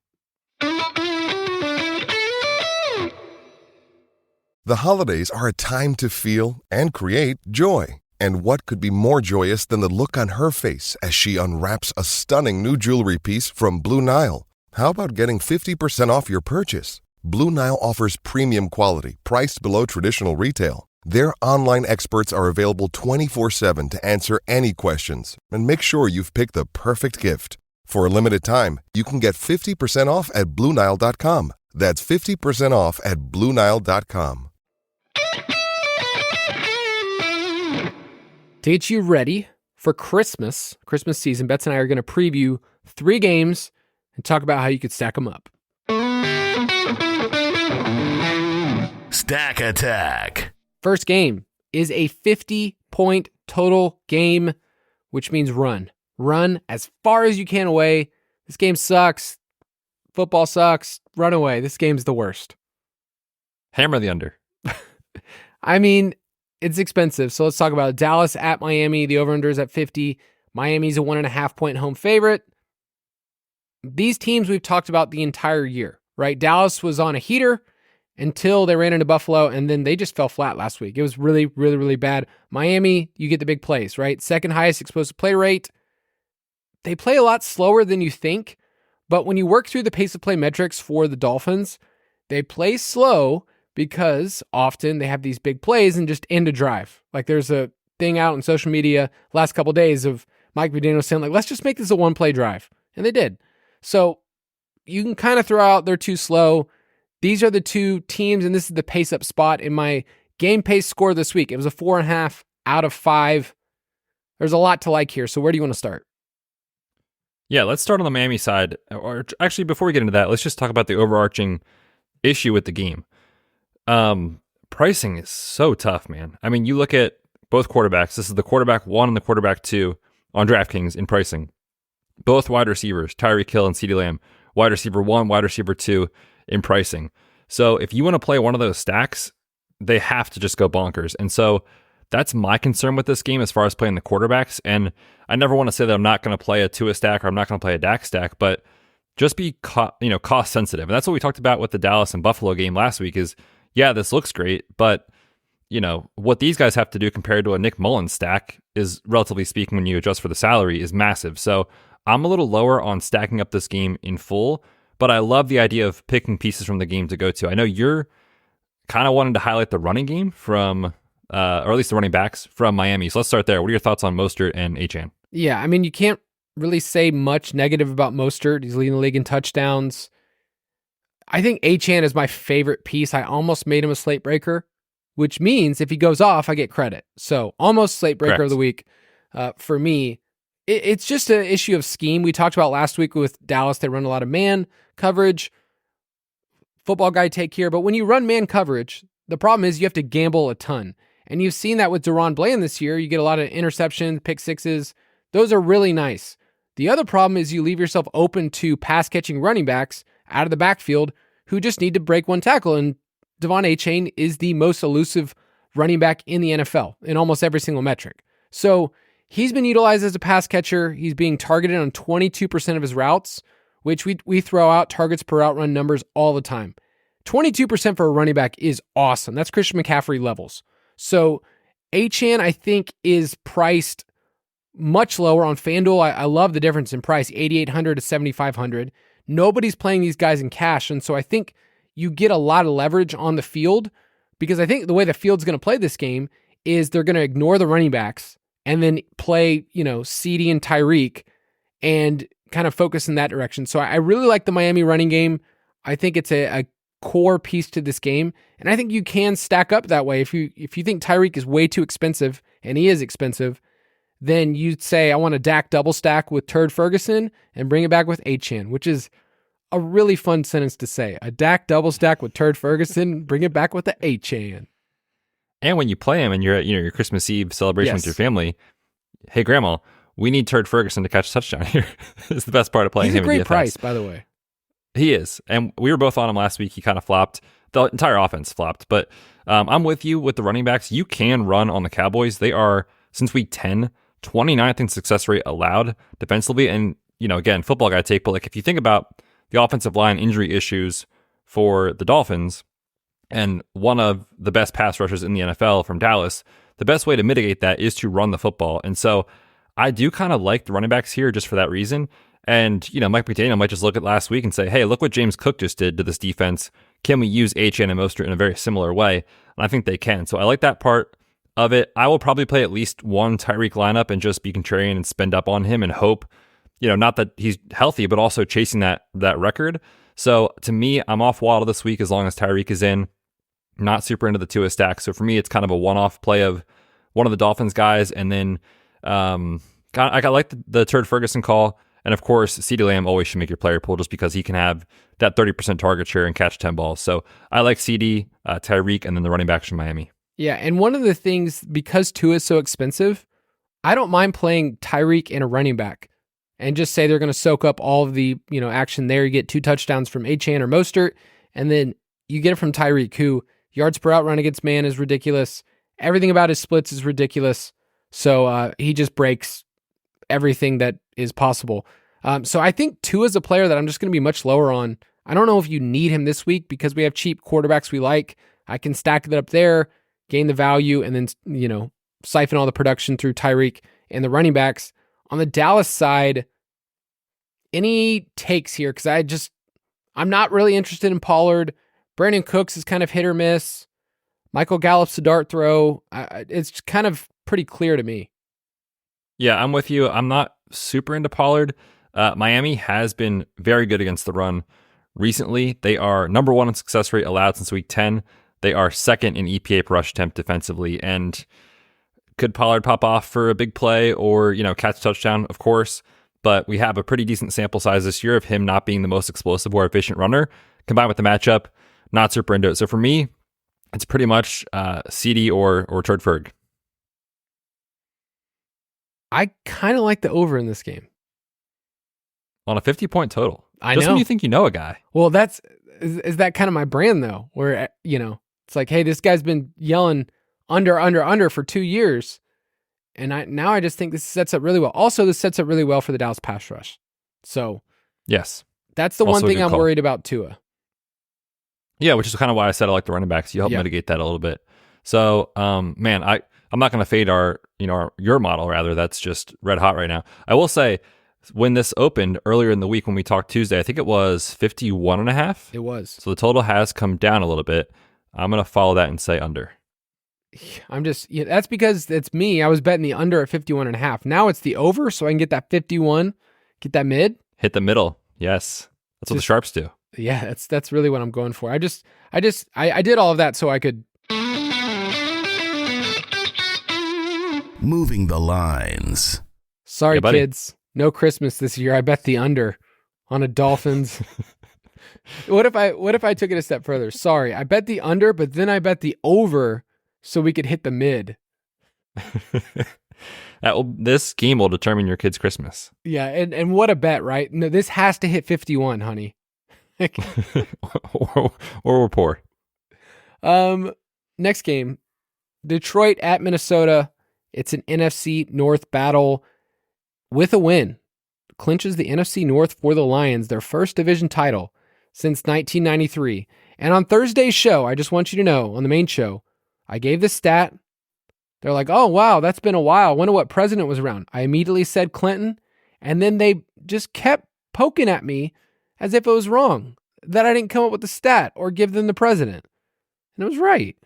The holidays are a time to feel and create joy. And what could be more joyous than the look on her face as she unwraps a stunning new jewelry piece from Blue Nile? How about getting 50% off your purchase? Blue Nile offers premium quality, priced below traditional retail. Their online experts are available 24/7 to answer any questions and make sure you've picked the perfect gift. For a limited time, you can get 50% off at BlueNile.com. That's 50% off at BlueNile.com. To get you ready for Christmas season, Betz and I are going to preview 3 games and talk about how you could stack them up. Stack Attack. First game is a 50-point total game, which means run. Run as far as you can away. This game sucks. Football sucks. Run away. This game's the worst. Hammer the under. I mean, it's expensive. So let's talk about it. Dallas at Miami. The over-under is at 50. Miami's a 1.5-point home favorite. These teams we've talked about the entire year, right? Dallas was on a heater until they ran into Buffalo, and then they just fell flat last week. It was really, really, really bad. Miami, you get the big plays, right? Second highest explosive play rate. They play a lot slower than you think, but when you work through the pace of play metrics for the Dolphins, they play slow because often they have these big plays and just end a drive. Like there's a thing out on social media last couple of days of Mike McDaniel saying, like, let's just make this a one-play drive. And they did. So you can kind of throw out they're too slow. These are the two teams, and this is the pace-up spot in my game pace score this week. It was a 4.5 out of 5. There's a lot to like here. So where do you want to start? Yeah, let's start on the Miami side. Or actually, before we get into that, let's just talk about the overarching issue with the game. Pricing is so tough, man. I mean, you look at both quarterbacks. This is the quarterback 1 and the quarterback 2 on DraftKings in pricing. Both wide receivers, Tyreek Hill and CeeDee Lamb, wide receiver 1, wide receiver 2 in pricing. So if you want to play one of those stacks, they have to just go bonkers. And so that's my concern with this game as far as playing the quarterbacks. And I never want to say that I'm not going to play a Tua stack or I'm not going to play a Dak stack, but just be cost sensitive. And that's what we talked about with the Dallas and Buffalo game last week is, yeah, this looks great, but what these guys have to do compared to a Nick Mullins stack is, relatively speaking, when you adjust for the salary, is massive. So I'm a little lower on stacking up this game in full, but I love the idea of picking pieces from the game to go to. I know you're kind of wanting to highlight the running game from, or at least the running backs from Miami. So let's start there. What are your thoughts on Mostert and Achane? Yeah, I mean, you can't really say much negative about Mostert. He's leading the league in touchdowns. I think Achane is my favorite piece. I almost made him a slate breaker, which means if he goes off, I get credit. So almost slate breaker Correct. of the week for me. It's just an issue of scheme. We talked about last week with Dallas. They run a lot of man coverage. Football guy take here. But when you run man coverage, the problem is you have to gamble a ton. And you've seen that with Deron Bland this year. You get a lot of interceptions, pick sixes. Those are really nice. The other problem is you leave yourself open to pass-catching running backs out of the backfield who just need to break one tackle. And Devon Achane is the most elusive running back in the NFL in almost every single metric. So he's been utilized as a pass catcher. He's being targeted on 22% of his routes, which we throw out targets per route run numbers all the time. 22% for a running back is awesome. That's Christian McCaffrey levels. So Achane, I think, is priced much lower on FanDuel. I love the difference in price, $8,800 to $7,500. Nobody's playing these guys in cash, and so I think you get a lot of leverage on the field because I think the way the field's going to play this game is they're going to ignore the running backs and then play, CeeDee and Tyreek and kind of focus in that direction. So I really like the Miami running game. I think it's a core piece to this game, and I think you can stack up that way. If you think Tyreek is way too expensive, and he is expensive, then you'd say, I want a Dak double stack with Turd Ferguson and bring it back with Achane, which is a really fun sentence to say. A Dak double stack with Turd Ferguson, bring it back with the Achane. And when you play him and you're at your Christmas Eve celebration with your family, hey, Grandma, we need Turd Ferguson to catch a touchdown here. It's the best part of playing him. He's a great in DFS. price, by the way. He is. And we were both on him last week. He kind of flopped. The entire offense flopped. But I'm with you with the running backs. You can run on the Cowboys. They are, since week 10, 29th in success rate allowed defensively. And, again, football guy take, but if you think about the offensive line injury issues for the Dolphins and one of the best pass rushers in the NFL from Dallas, the best way to mitigate that is to run the football. And so I do kind of like the running backs here just for that reason. And, Mike McDaniel might just look at last week and say, hey, look what James Cook just did to this defense. Can we use Achane and Mostert in a very similar way? And I think they can. So I like that part of it. I will probably play at least one Tyreek lineup and just be contrarian and spend up on him and hope, not that he's healthy, but also chasing that record. So to me, I'm off Waddle this week as long as Tyreek is in. Not super into the Tua stack. So for me, it's kind of a one-off play of one of the Dolphins guys. And then I like the Turd Ferguson call. And of course, CeeDee Lamb always should make your player pool just because he can have that 30% target share and catch 10 balls. So I like CD, Tyreek, and then the running backs from Miami. Yeah, and one of the things, because Tua is so expensive, I don't mind playing Tyreek and a running back and just say they're going to soak up all of the action there. You get 2 touchdowns from Achane or Mostert, and then you get it from Tyreek, who yards per out run against man is ridiculous. Everything about his splits is ridiculous. So he just breaks everything that is possible. So I think Tua is a player that I'm just going to be much lower on. I don't know if you need him this week because we have cheap quarterbacks we like. I can stack that up there, gain the value, and then, siphon all the production through Tyreek and the running backs. On the Dallas side, any takes here? Because I'm not really interested in Pollard. Brandon Cooks is kind of hit or miss. Michael Gallup's a dart throw. It's kind of pretty clear to me. Yeah, I'm with you. I'm not super into Pollard. Miami has been very good against the run recently. They are number 1 in success rate allowed since week 10. They are second in EPA per rush attempt defensively. And could Pollard pop off for a big play or, catch a touchdown? Of course. But we have a pretty decent sample size this year of him not being the most explosive or efficient runner. Combined with the matchup, not super into it. So for me, it's pretty much CD or Turd Ferg. I kind of like the over in this game. On a 50-point total. I Just know. when you think you know a guy. Well, is that kind of my brand, though, where, it's like, hey, this guy's been yelling under for 2 years. And I just think this sets up really well. Also, this sets up really well for the Dallas pass rush. So, yes. That's the Also one thing I'm call. worried about Tua. Yeah, which is kind of why I said I like the running backs. You help mitigate that a little bit. So, man, I'm not going to fade your model, rather. That's just red hot right now. I will say, when this opened earlier in the week when we talked Tuesday, I think it was 51.5. It was. So the total has come down a little bit. I'm going to follow that and say under. That's because it's me. I was betting the under at 51.5. Now it's the over, so I can get that 51, get that mid. Hit the middle. Yes. That's what the sharps do. Yeah, that's really what I'm going for. I did all of that so I could. Moving the lines. Sorry, buddy. kids. No Christmas this year. I bet the under on a Dolphins. What if I took it a step further? Sorry, I bet the under, but then I bet the over so we could hit the mid. This game will determine your kid's Christmas. Yeah, and what a bet, right? No, this has to hit 51, honey. or we're poor. Next game, Detroit at Minnesota. It's an NFC North battle. With a win, clinches the NFC North for the Lions, their first division title since 1993. And on Thursday's show, I just want you to know, on the main show, I gave this stat. They're like, oh, wow, that's been a while. I wonder what president was around. I immediately said Clinton, and then they just kept poking at me as if it was wrong, that I didn't come up with the stat or give them the president. And it was right.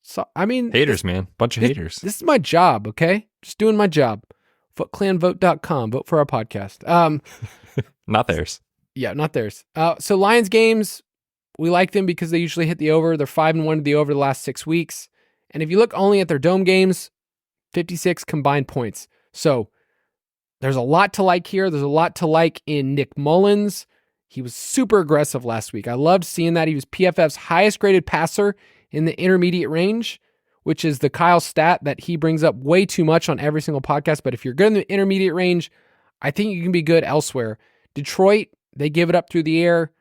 So, I mean... Haters, man. Bunch of haters. This is my job, okay? Just doing my job. FootClanVote.com. Vote for our podcast. Not theirs. Yeah, not theirs. So Lions games, we like them because they usually hit the over. They're 5-1 to the over the last 6 weeks. And if you look only at their dome games, 56 combined points. So there's a lot to like here. There's a lot to like in Nick Mullins. He was super aggressive last week. I loved seeing that. He was PFF's highest graded passer in the intermediate range, which is the Kyle stat that he brings up way too much on every single podcast. But if you're good in the intermediate range, I think you can be good elsewhere. Detroit, they give it up through the air.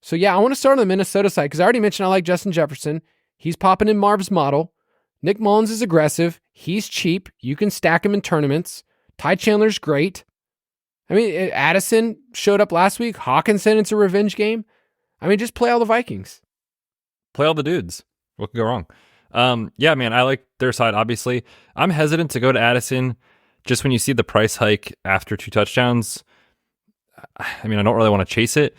So yeah, I want to start on the Minnesota side because I already mentioned I like Justin Jefferson. He's popping in Marv's model. Nick Mullins is aggressive. He's cheap. You can stack him in tournaments. Ty Chandler's great. I mean, Addison showed up last week. Hawkinson, it's a revenge game. I mean, just play all the Vikings. Play all the dudes. What could go wrong? Yeah, man, I like their side, obviously. I'm hesitant to go to Addison just when you see the price hike after 2 touchdowns. I mean, I don't really want to chase it.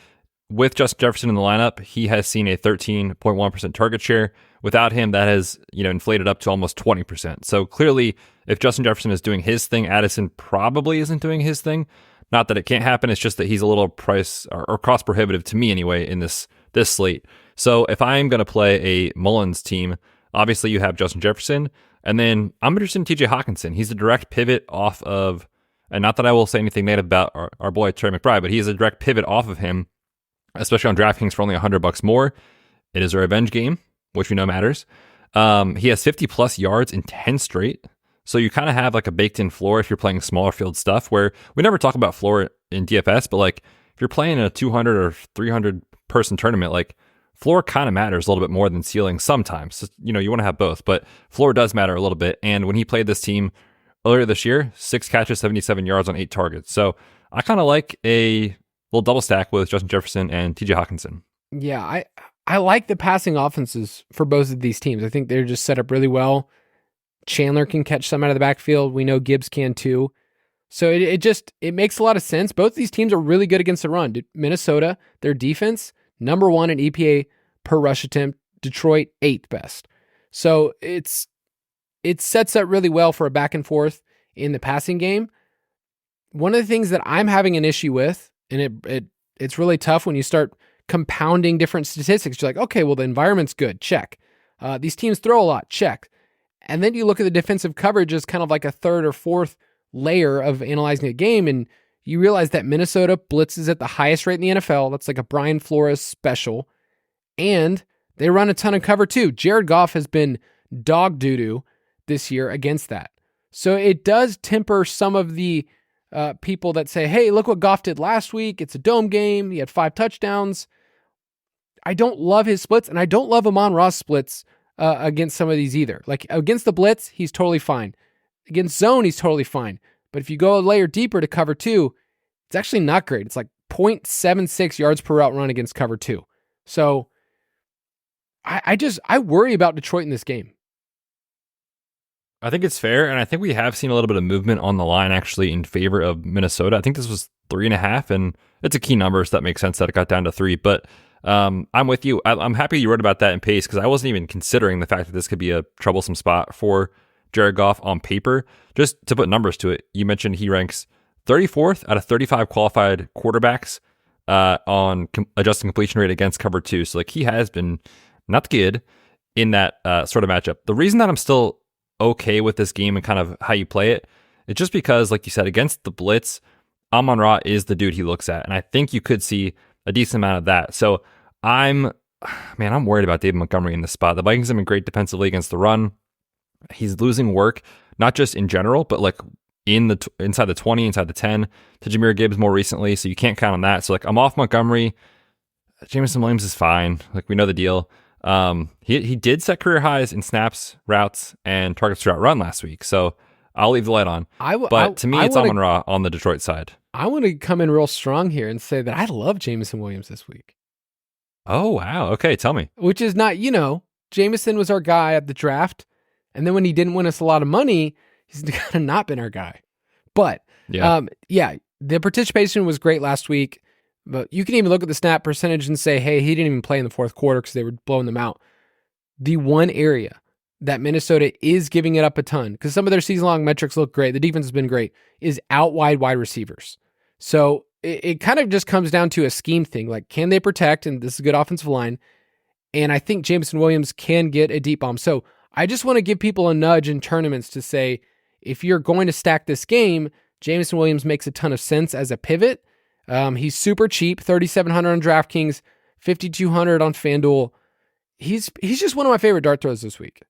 With Justin Jefferson in the lineup, he has seen a 13.1% target share. Without him, that has inflated up to almost 20%. So clearly, if Justin Jefferson is doing his thing, Addison probably isn't doing his thing. Not that it can't happen. It's just that he's a little price or cost prohibitive to me anyway in this slate. So if I'm going to play a Mullins team, obviously you have Justin Jefferson, and then I'm interested in TJ Hawkinson. He's a direct pivot off of, and not that I will say anything negative about our boy Trey McBride, but he is a direct pivot off of him, especially on DraftKings for only $100 more. It is a revenge game, which we know matters. He has 50 plus yards in 10 straight. So you kind of have like a baked in floor if you're playing smaller field stuff, where we never talk about floor in DFS, but like if you're playing in a 200 or 300 person tournament, like floor kind of matters a little bit more than ceiling sometimes. So, you want to have both, but floor does matter a little bit. And when he played this team earlier this year, 6 catches, 77 yards on 8 targets. So I kind of like a little double stack with Justin Jefferson and TJ Hawkinson. Yeah, I like the passing offenses for both of these teams. I think they're just set up really well. Chandler can catch some out of the backfield. We know Gibbs can too. So it makes a lot of sense. Both of these teams are really good against the run. Minnesota, their defense, number 1 in EPA per rush attempt. Detroit, 8th best. So it sets up really well for a back and forth in the passing game. One of the things that I'm having an issue with, and it's really tough when you start compounding different statistics. You're like, okay, well, the environment's good. Check. These teams throw a lot. Check. And then you look at the defensive coverage as kind of like a third or fourth layer of analyzing a game, and you realize that Minnesota blitzes at the highest rate in the NFL. That's like a Brian Flores special. And they run a ton of cover too. Jared Goff has been dog doo-doo this year against that. So it does temper some of the people that say, hey, look what Goff did last week. It's a dome game. He had 5 touchdowns. I don't love his splits, and I don't love Amon-Ra's splits against some of these either. Like against the blitz, he's totally fine. Against zone, he's totally fine. But if you go a layer deeper to cover 2, it's actually not great. It's like 0.76 yards per route run against cover 2. So I worry about Detroit in this game. I think it's fair, and I think we have seen a little bit of movement on the line actually in favor of Minnesota. I think this was 3.5, and it's a key number, so that makes sense that it got down to 3. But I'm with you. I'm happy you wrote about that in Pace, because I wasn't even considering the fact that this could be a troublesome spot for Jared Goff on paper. Just to put numbers to it, you mentioned he ranks 34th out of 35 qualified quarterbacks on adjusting completion rate against cover 2. So like he has been not good in that sort of matchup. The reason that I'm still okay with this game and kind of how you play it, it's just because, like you said, against the blitz, Amon-Ra is the dude he looks at, and I think you could see a decent amount of that. So I'm worried about David Montgomery in this spot. The Vikings have been great defensively against the run. He's losing work, not just in general, but like inside the 20, inside the 10 to Jahmyr Gibbs more recently. So you can't count on that. So like I'm off Montgomery. Jameson Williams is fine. Like we know the deal. He did set career highs in snaps, routes, and targets throughout run last week. So I'll leave the light on. But to me, it's Amon-Ra on the Detroit side. I want to come in real strong here and say that I love Jameson Williams this week. Oh, wow. Okay, tell me. Which is not, Jameson was our guy at the draft. And then when he didn't win us a lot of money, he's kind of not been our guy. But, the participation was great last week. But you can even look at the snap percentage and say, hey, he didn't even play in the fourth quarter because they were blowing them out. The one area that Minnesota is giving it up a ton, because some of their season-long metrics look great, the defense has been great, is out wide receivers. So it kind of just comes down to a scheme thing. Like, can they protect? And this is a good offensive line. And I think Jameson Williams can get a deep bomb. So I just want to give people a nudge in tournaments to say, if you're going to stack this game, Jameson Williams makes a ton of sense as a pivot. He's super cheap, $3,700 on DraftKings, $5,200 on FanDuel. He's just one of my favorite dart throws this week.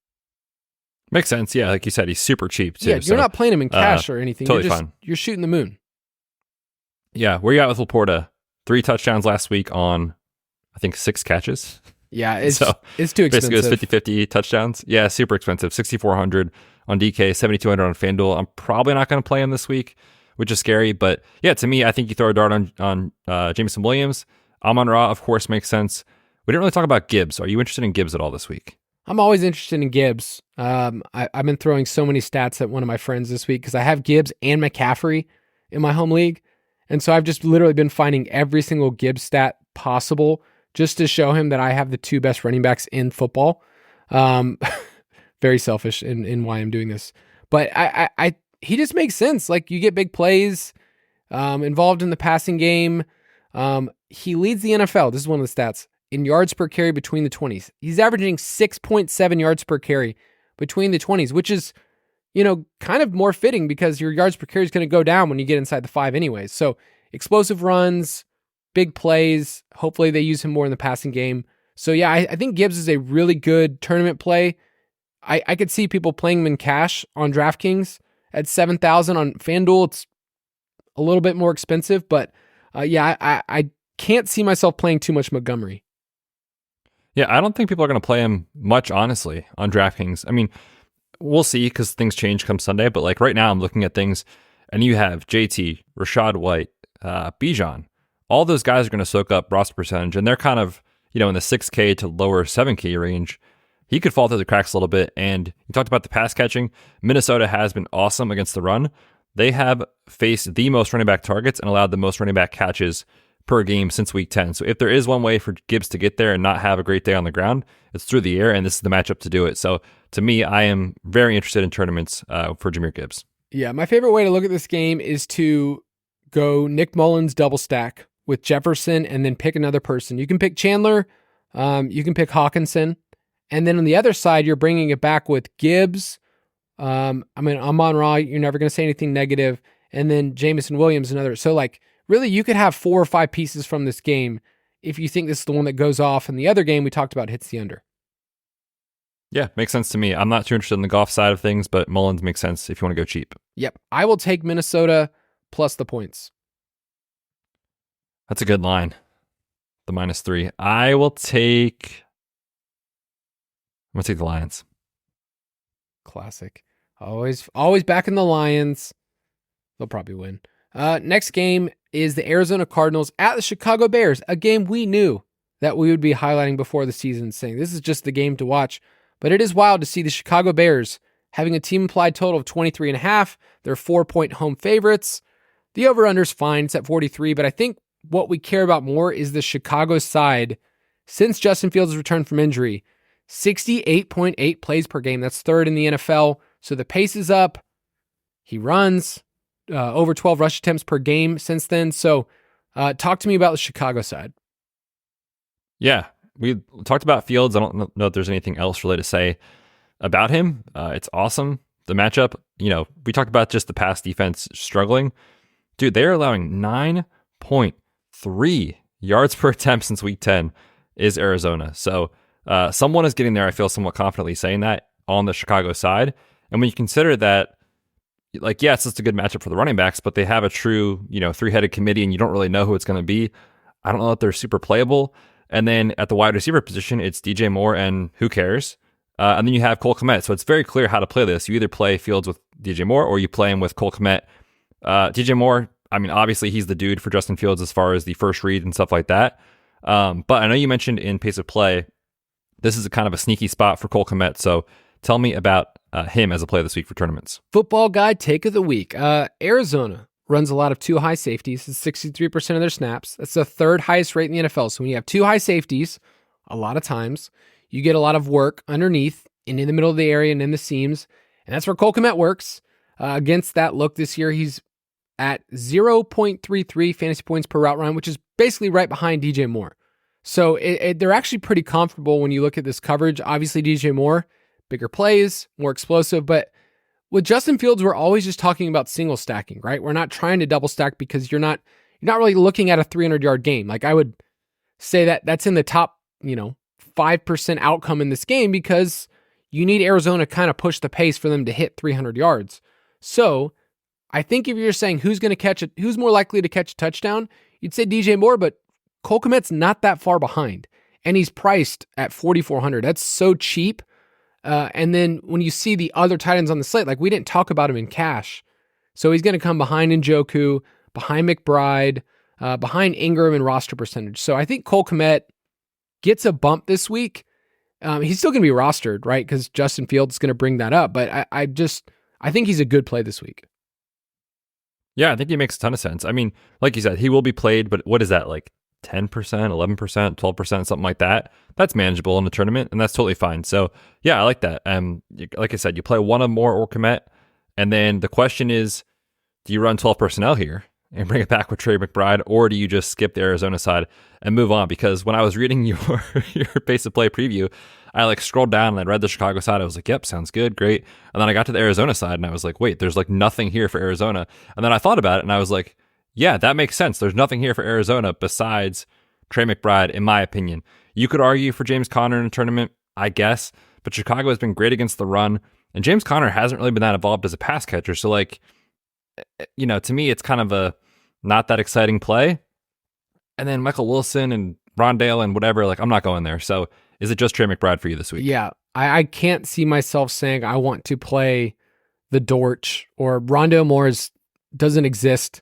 Makes sense. Yeah, like you said, he's super cheap too. Yeah, you're not playing him in cash or anything. Totally fine. You're shooting the moon. Yeah, where you at with Laporta? 3 touchdowns last week on, I think, 6 catches. Yeah, it's too expensive. Basically, it was 50-50 touchdowns. Yeah, super expensive. $6,400 on DK, $7,200 on FanDuel. I'm probably not going to play him this week, which is scary. But yeah, to me, I think you throw a dart on Jameson Williams. Amon-Ra, of course, makes sense. We didn't really talk about Gibbs. Are you interested in Gibbs at all this week? I'm always interested in Gibbs. I've been throwing so many stats at one of my friends this week because I have Gibbs and McCaffrey in my home league. And so I've just literally been finding every single Gibbs stat possible just to show him that I have the two best running backs in football. Very selfish in why I'm doing this. But he just makes sense. Like, you get big plays involved in the passing game. He leads the NFL. This is one of the stats. In yards per carry between the 20s. He's averaging 6.7 yards per carry between the 20s, which is, kind of more fitting because your yards per carry is going to go down when you get inside the 5 anyways. So explosive runs, big plays. Hopefully they use him more in the passing game. So yeah, I think Gibbs is a really good tournament play. I could see people playing him in cash on DraftKings at 7,000 on FanDuel. It's a little bit more expensive, but I can't see myself playing too much Montgomery. Yeah, I don't think people are going to play him much, honestly, on DraftKings. I mean, we'll see because things change come Sunday. But like right now, I'm looking at things, and you have JT, Rashad White, Bijan. All those guys are going to soak up roster percentage, and they're kind of in the 6K to lower 7K range. He could fall through the cracks a little bit. And you talked about the pass catching. Minnesota has been awesome against the run. They have faced the most running back targets and allowed the most running back catches per game since week 10. So if there is one way for Gibbs to get there and not have a great day on the ground, it's through the air, and this is the matchup to do it. So to me, I am very interested in tournaments for Jahmyr Gibbs. Yeah, my favorite way to look at this game is to go Nick Mullins double stack with Jefferson and then pick another person. You can pick Chandler, you can pick Hawkinson, and then on the other side, you're bringing it back with Gibbs. Amon-Ra, you're never going to say anything negative, and then Jameson Williams, another. So like, really, you could have 4 or 5 pieces from this game if you think this is the one that goes off, and the other game we talked about hits the under. Yeah, makes sense to me. I'm not too interested in the golf side of things, but Mullins makes sense if you want to go cheap. Yep. I will take Minnesota plus the points. That's a good line. The -3. I'm going to take the Lions. Classic. Always backing the Lions. They'll probably win. Next game is the Arizona Cardinals at the Chicago Bears, a game we knew that we would be highlighting before the season, saying this is just the game to watch. But it is wild to see the Chicago Bears having a team implied total of 23.5. They're 4-point home favorites. The over-under's fine. It's at 43, but I think what we care about more is the Chicago side. Since Justin Fields' return from injury, 68.8 plays per game. That's third in the NFL. So the pace is up. He runs over 12 rush attempts per game since then. So talk to me about the Chicago side. Yeah, we talked about Fields. I don't know if there's anything else really to say about him. It's awesome. The matchup, we talked about just the pass defense struggling. Dude, they are allowing 9.3 yards per attempt since week 10 is Arizona. So someone is getting there, I feel somewhat confidently saying that, on the Chicago side. And when you consider that, it's just a good matchup for the running backs, but they have a true, 3-headed committee, and you don't really know who it's going to be. I don't know if they're super playable. And then at the wide receiver position, it's DJ Moore, and who cares? And then you have Cole Kmet. So it's very clear how to play this. You either play Fields with DJ Moore, or you play him with Cole Kmet. DJ Moore, obviously he's the dude for Justin Fields as far as the first read and stuff like that. But I know you mentioned in pace of play, this is a kind of a sneaky spot for Cole Kmet. So tell me about him as a play this week for tournaments. Football guide take of the week. Arizona runs a lot of 2 high safeties. It's 63% of their snaps. That's the third highest rate in the NFL. So when you have 2 high safeties, a lot of times you get a lot of work underneath and in the middle of the area and in the seams. And that's where Cole Kmet works. Against that look this year, he's at 0.33 fantasy points per route run, which is basically right behind DJ Moore. So they're actually pretty comfortable when you look at this coverage. Obviously, DJ Moore, bigger plays, more explosive. But with Justin Fields, we're always just talking about single stacking, right? We're not trying to double stack because you're not really looking at a 300-yard game. Like, I would say that that's in the top, 5% outcome in this game because you need Arizona to kind of push the pace for them to hit 300 yards. So I think if you're saying who's more likely to catch a touchdown, you'd say DJ Moore, but Cole Kmet's not that far behind, and he's priced at $4,400. That's so cheap. And then when you see the other tight ends on the slate, like, we didn't talk about him in cash. So he's going to come behind Njoku, behind McBride, behind Ingram in roster percentage. So I think Cole Kmet gets a bump this week. He's still going to be rostered, right? Because Justin Fields is going to bring that up. But I think he's a good play this week. Yeah, I think he makes a ton of sense. I mean, like you said, he will be played, but what is that, like 10%, 11%, 12%, something like that? That's manageable in a tournament, and that's totally fine. So, yeah, I like that. Like I said, you play one of more or Komet, and then the question is, do you run 12 personnel here and bring it back with Trey McBride, or do you just skip the Arizona side and move on? Because when I was reading your pace of play preview, I like scrolled down and I read the Chicago side. I was like, yep, sounds good, great. And then I got to the Arizona side and I was like, wait, there's like nothing here for Arizona. And then I thought about it and I was like, yeah, that makes sense. There's nothing here for Arizona besides Trey McBride, in my opinion. You could argue for James Conner in a tournament, I guess, but Chicago has been great against the run, and James Conner hasn't really been that involved as a pass catcher. So like, you know, to me, it's kind of a not that exciting play. And then Michael Wilson and Rondale and whatever, like I'm not going there. So is it just Trey McBride for you this week? Yeah, I can't see myself saying I want to play the Dortch or Rondale Moore's doesn't exist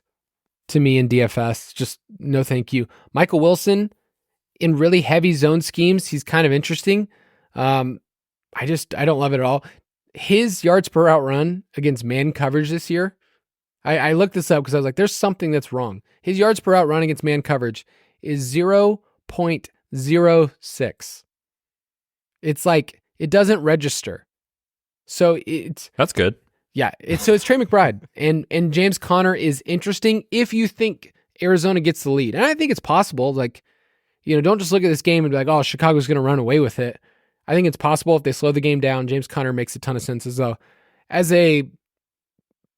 to me in DFS. Just no thank you. Michael Wilson in really heavy zone schemes, he's kind of interesting. I don't love it at all. His yards per route run against man coverage this year, I looked this up because I was like, there's something that's wrong. His yards per route run against man coverage is 0.06. It's like, it doesn't register. So that's good. Yeah. It's Trey McBride and James Conner is interesting if you think Arizona gets the lead. And I think it's possible. Like, you know, don't just look at this game and be like, oh, Chicago's going to run away with it. I think it's possible if they slow the game down. James Conner makes a ton of sense as a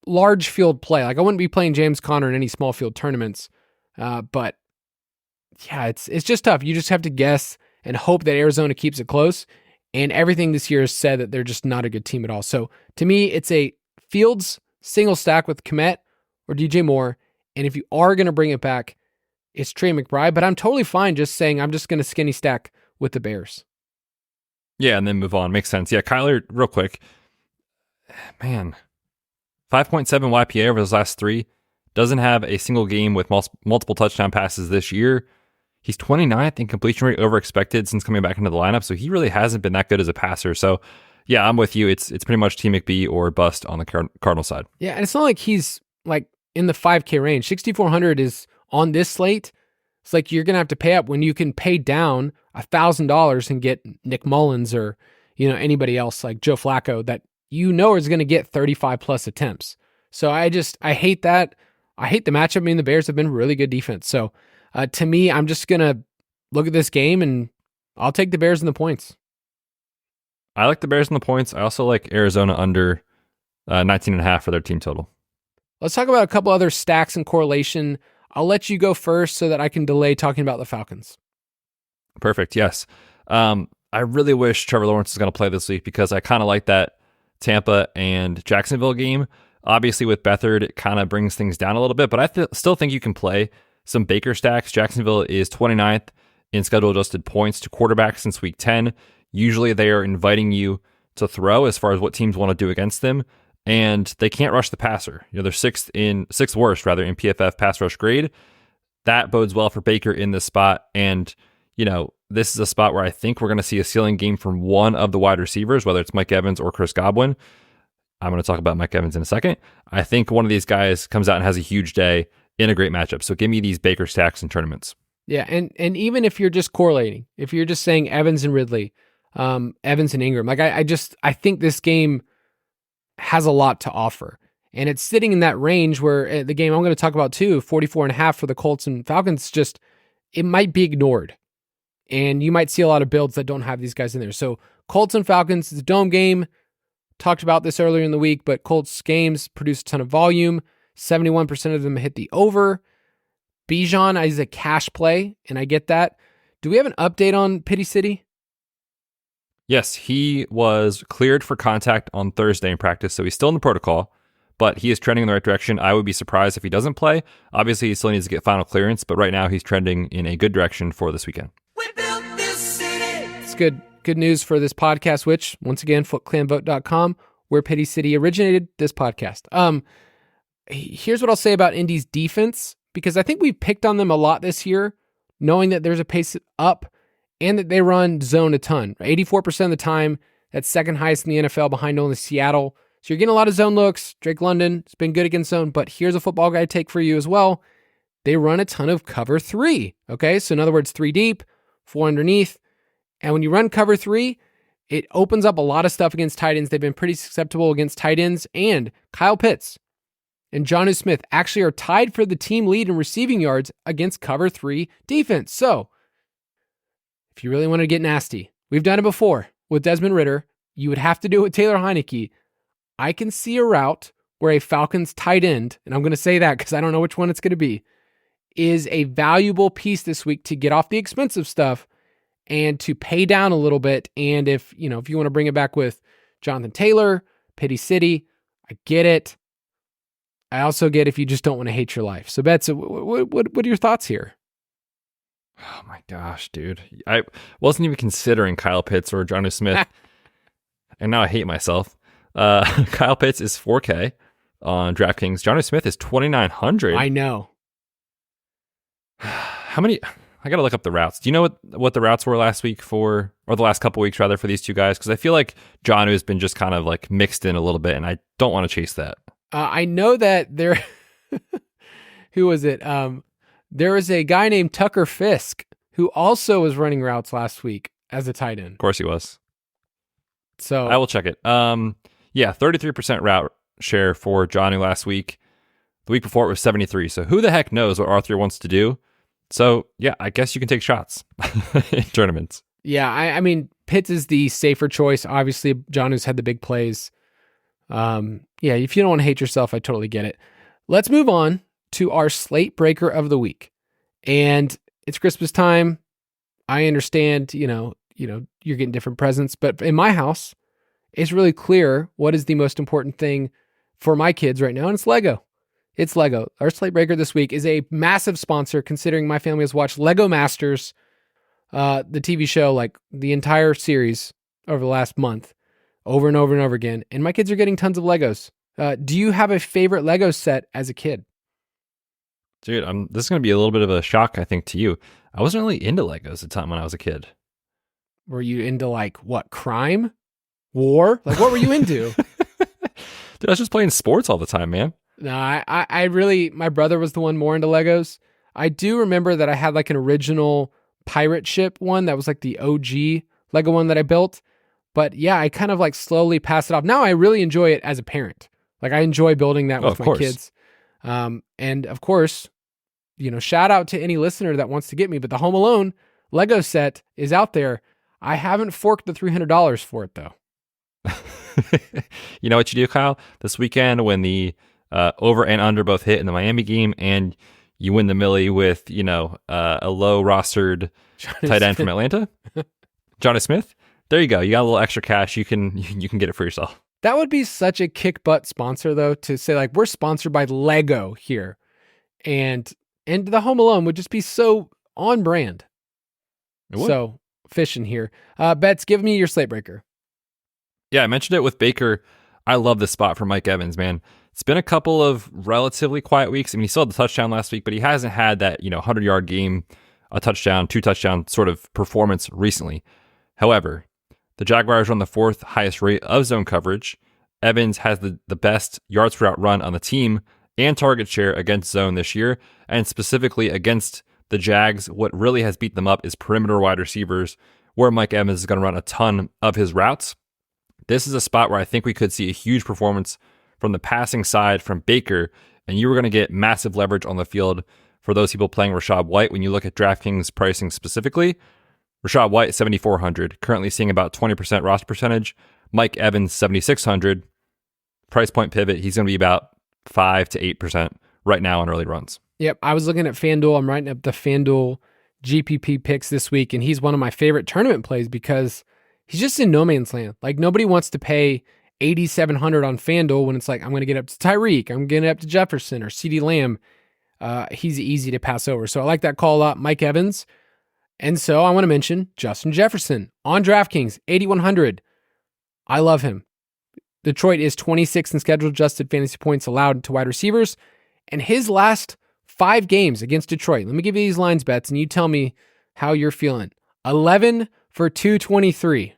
large field play. Like I wouldn't be playing James Conner in any small field tournaments. But yeah, it's just tough. You just have to guess and hope that Arizona keeps it close. And everything this year has said that they're just not a good team at all. So to me, it's a Fields single stack with Komet or DJ Moore. And if you are going to bring it back, it's Trey McBride. But I'm totally fine just saying I'm just going to skinny stack with the Bears. Yeah, and then move on. Makes sense. Yeah, Kyler, real quick. Man, 5.7 YPA over those last three. Doesn't have a single game with multiple touchdown passes this year. He's 29th in completion rate over expected since coming back into the lineup, so he really hasn't been that good as a passer. So, yeah, I'm with you. It's pretty much Team McBee or bust on the Cardinal side. Yeah, and it's not like he's like in the 5K range. 6,400 is on this slate. It's like you're going to have to pay up when you can pay down $1,000 and get Nick Mullins or, you know, anybody else like Joe Flacco that you know is going to get 35 plus attempts. So I hate that. I hate the matchup. I mean, the Bears have been really good defense. So to me, I'm just going to look at this game and I'll take the Bears and the points. I like the Bears and the points. I also like Arizona under 19.5 for their team total. Let's talk about a couple other stacks and correlation. I'll let you go first so that I can delay talking about the Falcons. Perfect. Yes. I really wish Trevor Lawrence is going to play this week because I kind of like that Tampa and Jacksonville game. Obviously with Beathard, it kind of brings things down a little bit, but I still think you can play some Baker stacks. Jacksonville is 29th in schedule adjusted points to quarterbacks since week 10. Usually they are inviting you to throw as far as what teams want to do against them, and they can't rush the passer. You know, they're sixth worst in PFF pass rush grade. That bodes well for Baker in this spot, and you know, this is a spot where I think we're going to see a ceiling game from one of the wide receivers, whether it's Mike Evans or Chris Godwin. I'm going to talk about Mike Evans in a second. I think one of these guys comes out and has a huge day in a great matchup. So give me these Baker stacks in tournaments. Yeah, and even if you're just correlating, if you're just saying Evans and Ridley, Evans and Ingram, like I think this game has a lot to offer. And it's sitting in that range where the game I'm going to talk about too, 44.5 for the Colts and Falcons, just it might be ignored. And you might see a lot of builds that don't have these guys in there. So Colts and Falcons, the dome game, talked about this earlier in the week, but Colts games produce a ton of volume. 71% of them hit the over. Bijan is a cash play, and I get that. Do we have an update on Pity City? Yes, he was cleared for contact on Thursday in practice, so he's still in the protocol, but he is trending in the right direction. I would be surprised if he doesn't play. Obviously, he still needs to get final clearance, but right now he's trending in a good direction for this weekend. We built this city. It's good news for this podcast, which, once again, footclanvote.com, where Pity City originated this podcast. Here's what I'll say about Indy's defense, because I think we've picked on them a lot this year, knowing that there's a pace up, and that they run zone a ton. 84% of the time, that's second highest in the NFL behind only Seattle. So you're getting a lot of zone looks. Drake London has been good against zone, but here's a football guy take for you as well. They run a ton of cover 3, okay? So in other words, 3 deep, 4 underneath. And when you run cover 3, it opens up a lot of stuff against tight ends. They've been pretty susceptible against tight ends. And Kyle Pitts and Jonnu Smith actually are tied for the team lead in receiving yards against cover 3 defense. So if you really want to get nasty, we've done it before with Desmond Ridder. You would have to do it with Taylor Heineke. I can see a route where a Falcons tight end, and I'm going to say that because I don't know which one it's going to be, is a valuable piece this week to get off the expensive stuff and to pay down a little bit. And if you want to bring it back with Jonathan Taylor, Pity City, I get it. I also get if you just don't want to hate your life. So Betz, what are your thoughts here? Oh my gosh, dude. I wasn't even considering Kyle Pitts or Jonnu Smith. And now I hate myself. Kyle Pitts is 4K on DraftKings. Jonnu Smith is 2,900. I know. How many? I got to look up the routes. Do you know what the routes were last week or the last couple weeks rather, for these two guys? Because I feel like Jonnu has been just kind of like mixed in a little bit, and I don't want to chase that. I know that there, who was it? There was a guy named Tucker Fisk who also was running routes last week as a tight end. Of course he was. So I will check it. Yeah, 33% route share for Jonnu last week. The week before it was 73. So who the heck knows what Arthur wants to do? So yeah, I guess you can take shots in tournaments. Yeah, I mean, Pitts is the safer choice. Obviously, Jonnu's had the big plays. Yeah, if you don't want to hate yourself, I totally get it. Let's move on to our slate breaker of the week. And it's Christmas time. I understand, you're getting different presents, but in my house, it's really clear what is the most important thing for my kids right now, and it's Lego. It's Lego. Our slate breaker this week is a massive sponsor, considering my family has watched Lego Masters, the TV show, like the entire series over the last month, over and over and over again. And my kids are getting tons of Legos. Do you have a favorite Lego set as a kid? Dude, this is going to be a little bit of a shock, I think, to you. I wasn't really into Legos at the time when I was a kid. Were you into what, crime? War? What were you into? Dude, I was just playing sports all the time, man. No, I really, my brother was the one more into Legos. I do remember that I had an original pirate ship one that was the OG Lego one that I built. But yeah, I kind of slowly passed it off. Now I really enjoy it as a parent. I enjoy building that with my kids. And of course, shout out to any listener that wants to get me, but the Home Alone Lego set is out there. I haven't forked the $300 for it though. You know what you do, Kyle? This weekend when the over and under both hit in the Miami game, and you win the Millie with, a low rostered tight end from Atlanta, Jonnu Smith. There you go. You got a little extra cash. You can get it for yourself. That would be such a kick butt sponsor though, to say we're sponsored by Lego here, and the Home Alone would just be so on brand. So fishing here. Betz, give me your slate breaker. Yeah, I mentioned it with Baker. I love this spot for Mike Evans, man. It's been a couple of relatively quiet weeks. I mean, he still had the touchdown last week, but he hasn't had that, 100-yard game, a touchdown, 2 touchdown sort of performance recently. However, the Jaguars run the 4th highest rate of zone coverage. Evans has the best yards per route run on the team and target share against zone this year, and specifically against the Jags. What really has beat them up is perimeter wide receivers, where Mike Evans is going to run a ton of his routes. This is a spot where I think we could see a huge performance from the passing side from Baker, and you were going to get massive leverage on the field for those people playing Rachaad White. When you look at DraftKings pricing specifically, Rachaad White, 7,400, currently seeing about 20% roster percentage. Mike Evans, 7,600. Price point pivot, he's going to be about 5 to 8% right now on early runs. Yep, I was looking at FanDuel. I'm writing up the FanDuel GPP picks this week, and he's one of my favorite tournament plays because he's just in no man's land. Nobody wants to pay $8,700 on FanDuel when it's I'm going to get up to Tyreek, I'm getting up to Jefferson or CeeDee Lamb. He's easy to pass over. So I like that call up, Mike Evans. And so I want to mention Justin Jefferson on DraftKings, 8,100. I love him. Detroit is 26th in schedule adjusted fantasy points allowed to wide receivers. And his last 5 games against Detroit, let me give you these lines, Betz, and you tell me how you're feeling. 11 for 223.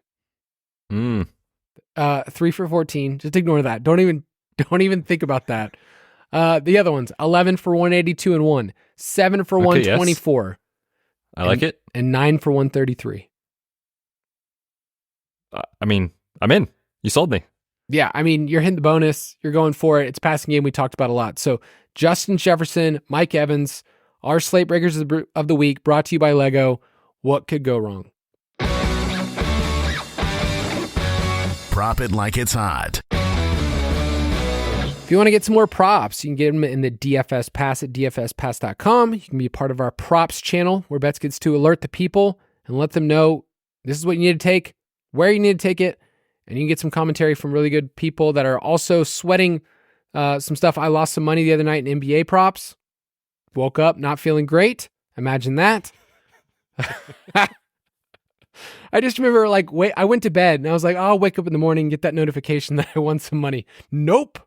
3 for 14. Just ignore that. Don't even think about that. The other ones, 11 for 182 and 1, 7 for 124. Yes. I like it. And 9 for 133. I'm in. You sold me. Yeah, you're hitting the bonus. You're going for it. It's a passing game we talked about a lot. So Justin Jefferson, Mike Evans, our slate breakers of the week, brought to you by Lego. What could go wrong? Prop it like it's hot. If you want to get some more props, you can get them in the DFS Pass at dfspass.com. You can be a part of our props channel where Betz gets to alert the people and let them know this is what you need to take, where you need to take it, and you can get some commentary from really good people that are also sweating some stuff. I lost some money the other night in NBA props. Woke up not feeling great. Imagine that. I just remember I went to bed and I was like, I'll wake up in the morning and get that notification that I won some money. Nope.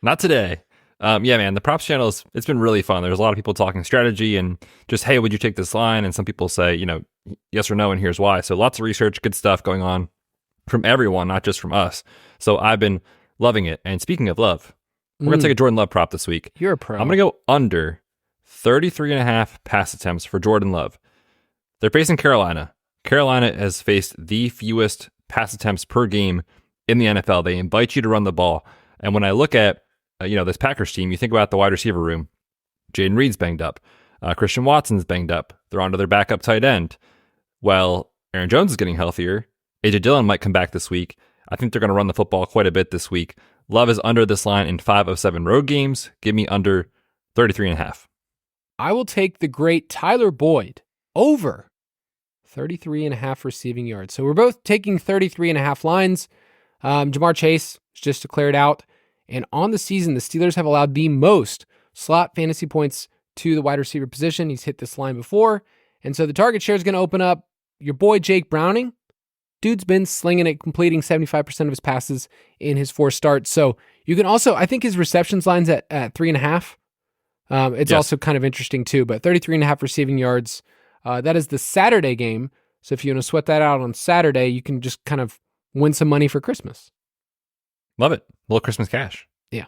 Not today. Yeah, man, the props channel it's been really fun. There's a lot of people talking strategy and just, hey, would you take this line? And some people say, yes or no, and here's why. So lots of research, good stuff going on from everyone, not just from us. So I've been loving it. And speaking of love, we're going to take a Jordan Love prop this week. You're a pro. I'm going to go under 33.5 pass attempts for Jordan Love. They're facing Carolina. Carolina has faced the fewest pass attempts per game in the NFL. They invite you to run the ball. And when I look at this Packers team, you think about the wide receiver room. Jaden Reed's banged up. Christian Watson's banged up. They're onto their backup tight end. Well, Aaron Jones is getting healthier. A.J. Dillon might come back this week. I think they're going to run the football quite a bit this week. Love is under this line in 5 of 7 road games. Give me under 33.5. I will take the great Tyler Boyd over 33.5 receiving yards. So we're both taking 33.5 lines. Jamar Chase is just declared out. And on the season, the Steelers have allowed the most slot fantasy points to the wide receiver position. He's hit this line before. And so the target share is going to open up. Your boy, Jake Browning, dude's been slinging it, completing 75% of his passes in his 4 starts. So you can also, I think his receptions line's at 3.5. It's also kind of interesting too, but 33.5 receiving yards. That is the Saturday game. So if you want to sweat that out on Saturday, you can just kind of win some money for Christmas. Love it. A little Christmas cash. Yeah.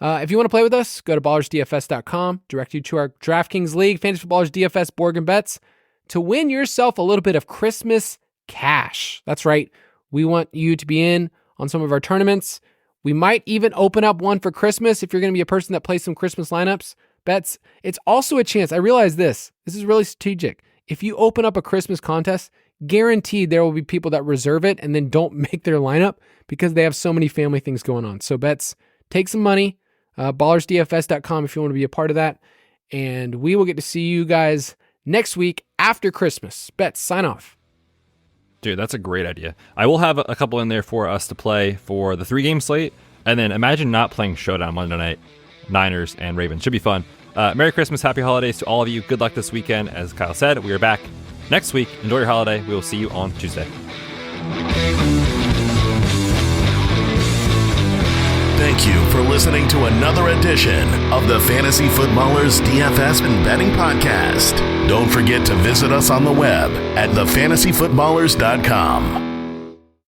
If you want to play with us, go to ballersdfs.com, direct you to our DraftKings League, Fantasy Footballers DFS Borg Betz, to win yourself a little bit of Christmas cash. That's right. We want you to be in on some of our tournaments. We might even open up one for Christmas if you're going to be a person that plays some Christmas lineups. Betz, it's also a chance. I realize this is really strategic. If you open up a Christmas contest, guaranteed there will be people that reserve it and then don't make their lineup because they have so many family things going on. So Betz, take some money, ballersdfs.com if you want to be a part of that. And we will get to see you guys next week after Christmas. Betz, sign off. Dude, that's a great idea. I will have a couple in there for us to play for the 3-game slate. And then imagine not playing Showdown Monday night, Niners and Ravens. Should be fun. Merry Christmas, happy holidays to all of you. Good luck this weekend. As Kyle said, we are back next week. Enjoy your holiday. We will see you on Tuesday. Thank you for listening to another edition of the Fantasy Footballers DFS and Betting Podcast. Don't forget to visit us on the web at thefantasyfootballers.com.